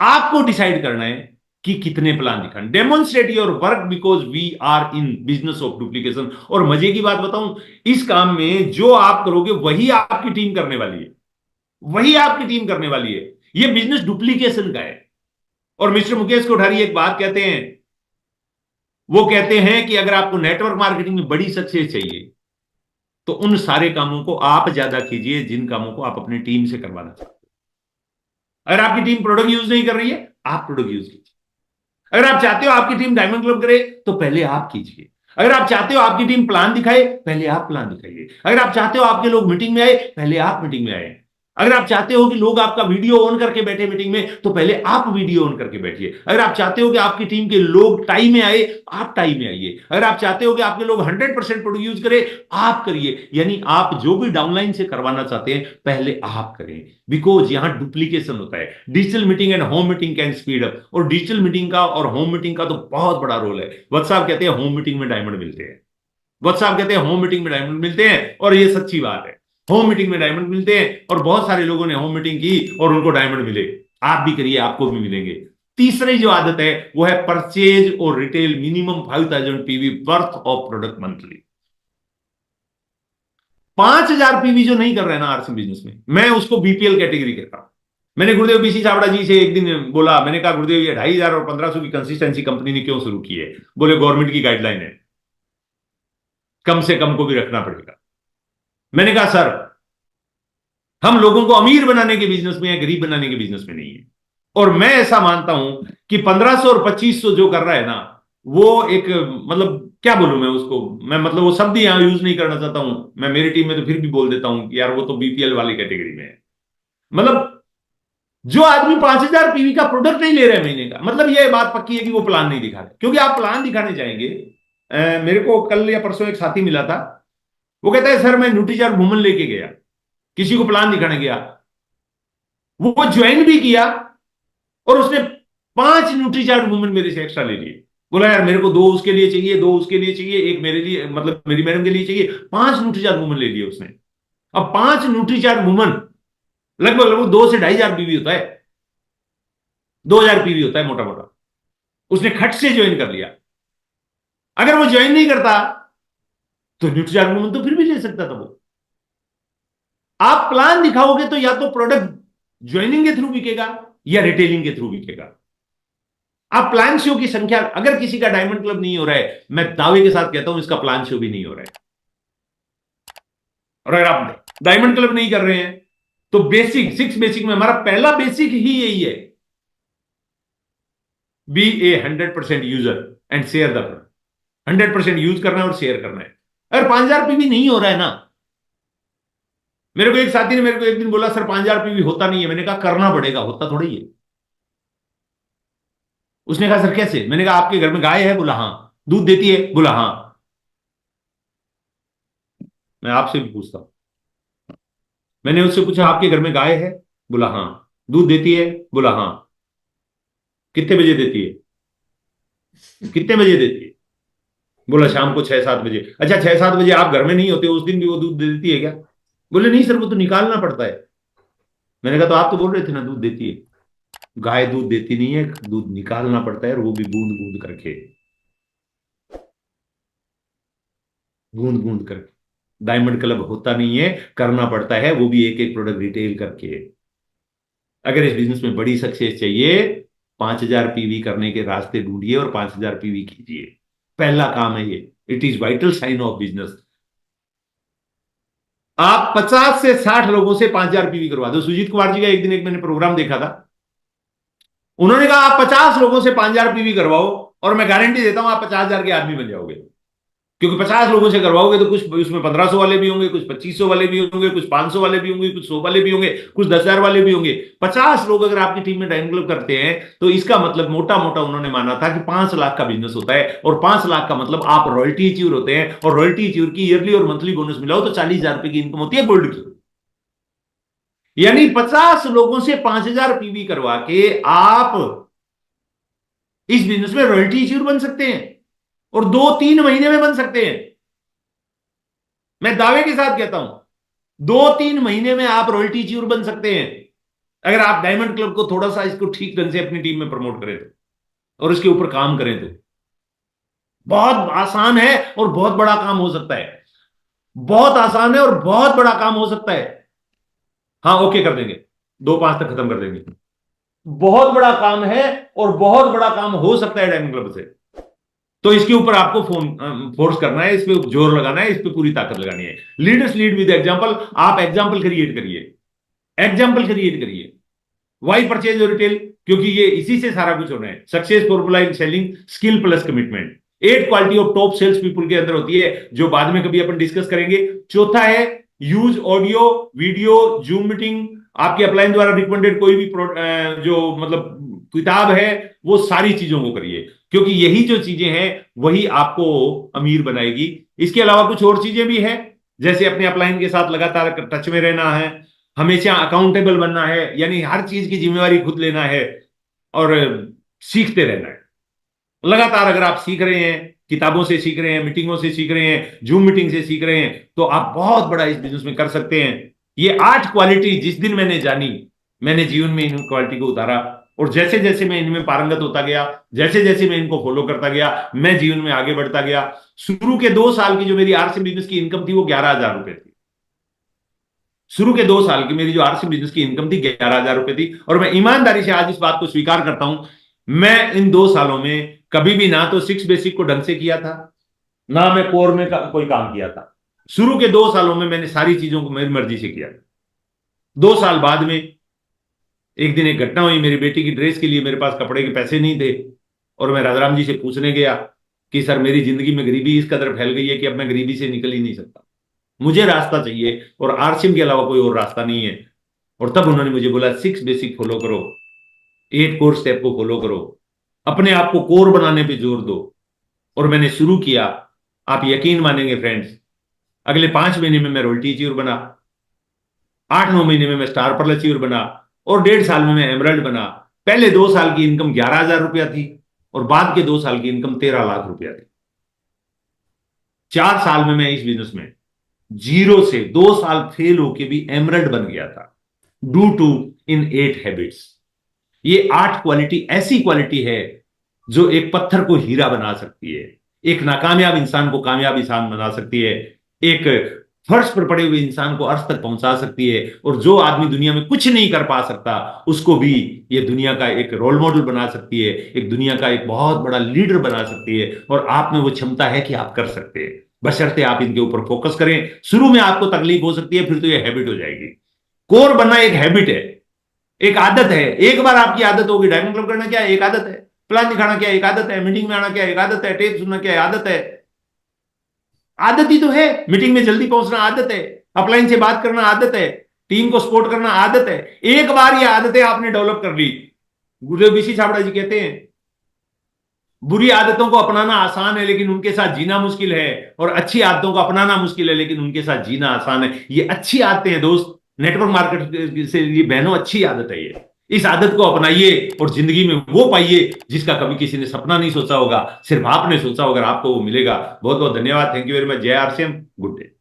आपको डिसाइड करना है कि कितने प्लान दिखाने। Demonstrate your work because we are in business of duplication. और मजे की बात बताऊं, इस काम में जो आप करोगे वही आपकी टीम करने वाली है, वही आपकी टीम करने वाली है। यह बिजनेस डुप्लीकेशन का है। और मिस्टर मुकेश कोठारी एक बात कहते हैं, वो कहते हैं कि अगर आपको नेटवर्क मार्केटिंग में बड़ी सक्सेस चाहिए तो उन सारे कामों को आप ज्यादा कीजिए जिन कामों को आप अपनी टीम से करवाना चाहते हैं। अगर आपकी टीम प्रोडक्ट यूज नहीं कर रही है, आप प्रोडक्ट यूज कीजिए। अगर आप चाहते हो आपकी टीम डायमंड क्लब करे, तो पहले आप कीजिए। अगर आप चाहते हो आपकी टीम प्लान दिखाए, पहले आप प्लान दिखाइए। अगर आप चाहते हो आपके लोग मीटिंग में आए, पहले आप मीटिंग में आए। अगर आप चाहते हो कि लोग आपका वीडियो ऑन करके बैठे मीटिंग में, तो पहले आप वीडियो ऑन करके बैठिए। अगर आप चाहते हो कि आपकी टीम के लोग टाइम में आए, आप टाइम में आइए। अगर आप चाहते हो कि आपके लोग 100% प्रोडक्ट यूज करें, आप करिए। यानी आप जो भी डाउनलाइन से करवाना चाहते हैं, पहले आप करें, बिकॉज यहां डुप्लीकेशन होता है। Digital meeting and home meeting can speed up. और डिजिटल मीटिंग का और होम मीटिंग का तो बहुत बड़ा रोल है। व्हाट्सएप कहते हैं होम मीटिंग में डायमंड मिलते हैं, व्हाट्सएप कहते हैं होम मीटिंग में डायमंड मिलते हैं, और ये सच्ची बात है। होम मीटिंग में डायमंड मिलते हैं, और बहुत सारे लोगों ने होम मीटिंग की और उनको डायमंड मिले। आप भी करिए, आपको भी मिलेंगे। तीसरी जो आदत है वो है परचेज और retail minimum 5000 PV worth of product monthly. 5000 PV जो नहीं कर रहे हैं ना आरसी बिजनेस में, मैं उसको बीपीएल कैटेगरी कहता हूं। मैंने गुरुदेव बीसी चावड़ा जी से एक दिन बोला, मैंने कहा गुरुदेव ये 2500 और 1500 की कंसिस्टेंसी कंपनी ने क्यों शुरू की है। बोले गवर्नमेंट की गाइडलाइन है, कम से कम को भी रखना पड़ेगा। मैंने कहा सर, हम लोगों को अमीर बनाने के बिजनेस में या गरीब बनाने के बिजनेस में नहीं है। और मैं ऐसा मानता हूं कि 1500 और 2500 जो कर रहा है ना, वो एक मतलब क्या बोलूं मैं उसको, मैं मतलब वो शब्द यहां यूज नहीं करना चाहता हूं। मैं मेरी टीम में तो फिर भी बोल देता हूं कि यार वो तो बीपीएल वाली कैटेगरी में है। मतलब जो आदमी 5,000 पीवी का प्रोडक्ट नहीं ले रहे हैं महीने का, मतलब ये बात पक्की है कि वो प्लान नहीं दिखा रहे, क्योंकि आप प्लान दिखाने जाएंगे। मेरे को कल या परसों एक साथी मिला था, वो कहता है सर मैं न्यूट्रीचार्ट वुमन लेके गया, किसी को प्लान दिखाने गया, वो ज्वाइन भी किया और उसने 5 न्यूट्रीचार्ट वुमन मेरे से एक्स्ट्रा ले लिए। बोला यार मेरे को 2 उसके लिए चाहिए, 2 उसके लिए चाहिए, एक मेरे लिए, मतलब मेरी मैडम के लिए चाहिए। 5 न्यूट्रीचार्ट वुमन ले लिए उसने। अब 5 न्यूट्रीचार्ट वुमन लगभग लगभग 2 से 2,500 पीवी होता है, 2,000 पीवी होता है मोटा मोटा। उसने खट से ज्वाइन कर लिया। अगर वो ज्वाइन नहीं करता तो न्यूट्रीचार्ट वुमन तो फिर भी ले सकता था वो। आप प्लान दिखाओगे तो या तो प्रोडक्ट ज्वाइनिंग के थ्रू बिकेगा या रिटेलिंग के थ्रू बिकेगा। आप प्लान शो की संख्या, अगर किसी का डायमंड क्लब नहीं हो रहा है, मैं दावे के साथ कहता हूं इसका प्लान शो भी नहीं हो रहा है। और अगर आप डायमंड क्लब नहीं कर रहे हैं तो बेसिक 6 बेसिक में हमारा पहला बेसिक ही यही है, be a 100% user and share the product. 100% use करना है और शेयर करना है। अगर 5,000 पीवी नहीं हो रहा है ना, मेरे को एक साथी ने मेरे को एक दिन बोला सर 5,000 पीवी होता नहीं है। मैंने कहा करना पड़ेगा, होता थोड़ा ही है। उसने कहा सर कैसे? मैंने कहा आपके घर में गाय है? बोला हाँ। दूध देती है? बोला हाँ। मैं आपसे भी पूछता हूं, मैंने उससे पूछा आपके घर में गाय है? बोला हाँ। दूध देती है? बोला हाँ। कितने बजे देती है? कितने बजे देती है? बोला शाम को 6-7 बजे। अच्छा 6-7 बजे आप घर में नहीं होते, उस दिन भी वो दूध दे देती है क्या? बोले नहीं सर वो तो निकालना पड़ता है। मैंने कहा तो आप तो बोल रहे थे ना दूध देती है। गाय दूध देती नहीं है, दूध निकालना पड़ता है, और वो भी बूंद बूंद करके, बूंद बूंद करके। डायमंड क्लब होता नहीं है, करना पड़ता है, वो भी एक एक प्रोडक्ट रिटेल करके। अगर इस बिजनेस में बड़ी सक्सेस चाहिए, 5,000 पीवी करने के रास्ते ढूंढिए और 5,000 पीवी कीजिए। पहला काम है ये। It is vital sign of business. आप 50 से 60 लोगों से 5,000 पीवी करवा दो। सुजीत कुमार जी का एक दिन एक मैंने प्रोग्राम देखा था, उन्होंने कहा आप 50 लोगों से 5,000 पीवी करवाओ और मैं गारंटी देता हूं आप 50,000 के आदमी बन जाओगे। क्योंकि 50 लोगों से करवाओगे तो कुछ उसमें 1,500 वाले भी होंगे, कुछ 2,500 वाले भी होंगे, कुछ 500 वाले भी होंगे, कुछ 100 वाले भी होंगे, कुछ 10,000 वाले भी होंगे। 50 लोग अगर आपकी टीम में डायमंड क्लब करते हैं तो इसका मतलब मोटा मोटा उन्होंने माना था कि 5 लाख का बिजनेस होता है, और 5 लाख का मतलब आप रॉयल्टी अचीवर होते हैं, और रॉयल्टी अचीवर की ईयरली और मंथली बोनस मिलाओ तो 40,000 रुपए की इनकम होती है गोल्ड की। यानी 50 लोगों से 5,000 पीवी करवा के आप इस बिजनेस में रॉयल्टी अचीवर बन सकते हैं, और 2-3 महीने में बन सकते हैं। मैं दावे के साथ कहता हूं 2-3 महीने में आप रॉयल्टी अचीवर बन सकते हैं, अगर आप डायमंड क्लब को थोड़ा सा इसको ठीक ढंग से अपनी टीम में प्रमोट करें तो, और इसके ऊपर काम करें तो। बहुत आसान है और बहुत बड़ा काम हो सकता है। बहुत आसान है और बहुत बड़ा काम हो सकता है। हाँ ओके कर देंगे, 2-5 तक खत्म कर देंगे। बहुत बड़ा काम है और बहुत बड़ा काम हो सकता है डायमंड क्लब से। तो इसके ऊपर आपको फोर्स करना है, इस पे जोर लगाना है, इस पे पूरी ताकत लगानी है। Leaders lead with example. आप एग्जांपल क्रिएट करिए, एग्जांपल क्रिएट करिए। वाई परचेज और रिटेल, क्योंकि ये इसी से सारा कुछ होना है। Success formula in selling, skill plus commitment. 8 quality of top sales people के अंदर होती है, जो बाद में कभी अपन डिस्कस करेंगे। चौथा है use audio video zoom meeting. आपके अपलाइन द्वारा रिकमेंडेड कोई भी जो मतलब किताब है, वो सारी चीजों को करिए, क्योंकि यही जो चीजें हैं वही आपको अमीर बनाएगी। इसके अलावा कुछ और चीजें भी हैं, जैसे अपने अपलाइन के साथ लगातार टच में रहना है, हमेशा अकाउंटेबल बनना है, यानी हर चीज की जिम्मेवारी खुद लेना है, और सीखते रहना है लगातार। अगर आप सीख रहे हैं, किताबों से सीख रहे हैं, मीटिंगों से सीख रहे हैं, जूम मीटिंग से सीख रहे हैं, तो आप बहुत बड़ा इस बिजनेस में कर सकते हैं। ये 8 क्वालिटी जिस दिन मैंने जानी, मैंने जीवन में इन क्वालिटी को उतारा, और जैसे जैसे मैं इनमें पारंगत होता गया, जैसे जैसे मैं इनको फॉलो करता गया, मैं जीवन में आगे बढ़ता गया। शुरू के 2 साल की जो मेरी आरसी बिजनेस की इनकम थी वो 11,000 रुपए थी। शुरू के 2 साल की मेरी जो आरसी बिजनेस की इनकम थी 11,000 रुपए थी, और मैं ईमानदारी से आज इस बात को स्वीकार करता हूं, मैं इन 2 सालों में कभी भी ना तो 6 बेसिक को ढंग से किया था, ना मैं कोर में कोई काम किया था। शुरू के 2 सालों में मैंने सारी चीजों को मेरी मर्जी से किया। 2 साल बाद में एक दिन एक घटना हुई, मेरी बेटी की ड्रेस के लिए मेरे पास कपड़े के पैसे नहीं थे, और मैं राजाराम जी से पूछने गया कि सर मेरी जिंदगी में गरीबी इस कदर फैल गई है कि अब मैं गरीबी से निकल ही नहीं सकता, मुझे रास्ता चाहिए, और आरसीएम के अलावा कोई और रास्ता नहीं है। और तब उन्होंने मुझे बोला 6 बेसिक फॉलो करो, 8 कोर स्टेप को फॉलो करो, अपने आप को कोर बनाने पे जोर दो। और मैंने शुरू किया। आप यकीन मानेंगे फ्रेंड्स, अगले 5 महीने में मैं रॉयल्टी अचीवर बना, 8-9 महीने में मैं स्टार पर्ल अचीवर बना, और 1.5 साल में मैं एमरल्ड बना। पहले 2 साल की इनकम 11,000 रुपया थी और बाद के 2 साल की इनकम 13 लाख रुपया थी। 4 साल में मैं इस बिजनेस में जीरो से 2 साल फेल होके भी एमरल्ड बन गया था, डू टू इन 8 हैबिट्स। ये 8 क्वालिटी ऐसी क्वालिटी है जो एक पत्थर को हीरा बना सकती है, एक नाकामयाब इंसान को कामयाब इंसान बना सकती है, एक फर्श पर पड़े हुए इंसान को अर्श तक पहुंचा सकती है, और जो आदमी दुनिया में कुछ नहीं कर पा सकता उसको भी ये दुनिया का एक रोल मॉडल बना सकती है, एक दुनिया का एक बहुत बड़ा लीडर बना सकती है। और आप में वो क्षमता है कि आप कर सकते हैं, बशर्ते आप इनके ऊपर फोकस करें। शुरू में आपको तकलीफ हो सकती है, फिर तो ये हैबिट हो जाएगी। कोर बनना एक हैबिट है, एक आदत है। एक बार आपकी आदत होगी, डायमंड क्लब करना क्या है, एक आदत है। प्लान दिखाना क्या, एक आदत है। मीटिंग में आना क्या, एक आदत है। टेप सुनना क्या, आदत है। आदत ही तो है। मीटिंग में जल्दी पहुंचना आदत है, अपलाइन से बात करना आदत है, टीम को सपोर्ट करना आदत है। एक बार ये आदतें आपने डेवलप कर ली, गुरुदेव बीसी छाबड़ा जी कहते हैं, बुरी आदतों को अपनाना आसान है लेकिन उनके साथ जीना मुश्किल है, और अच्छी आदतों को अपनाना मुश्किल है लेकिन उनके साथ जीना आसान है। ये अच्छी आदतें हैं दोस्त, नेटवर्क मार्केट से ये बहनों अच्छी आदत है ये। इस आदत को अपनाइए और जिंदगी में वो पाइए जिसका कभी किसी ने सपना नहीं सोचा होगा, सिर्फ आपने सोचा होगा, आपको वो मिलेगा। बहुत बहुत धन्यवाद। Thank you very much. जय आरसीएम। Good day.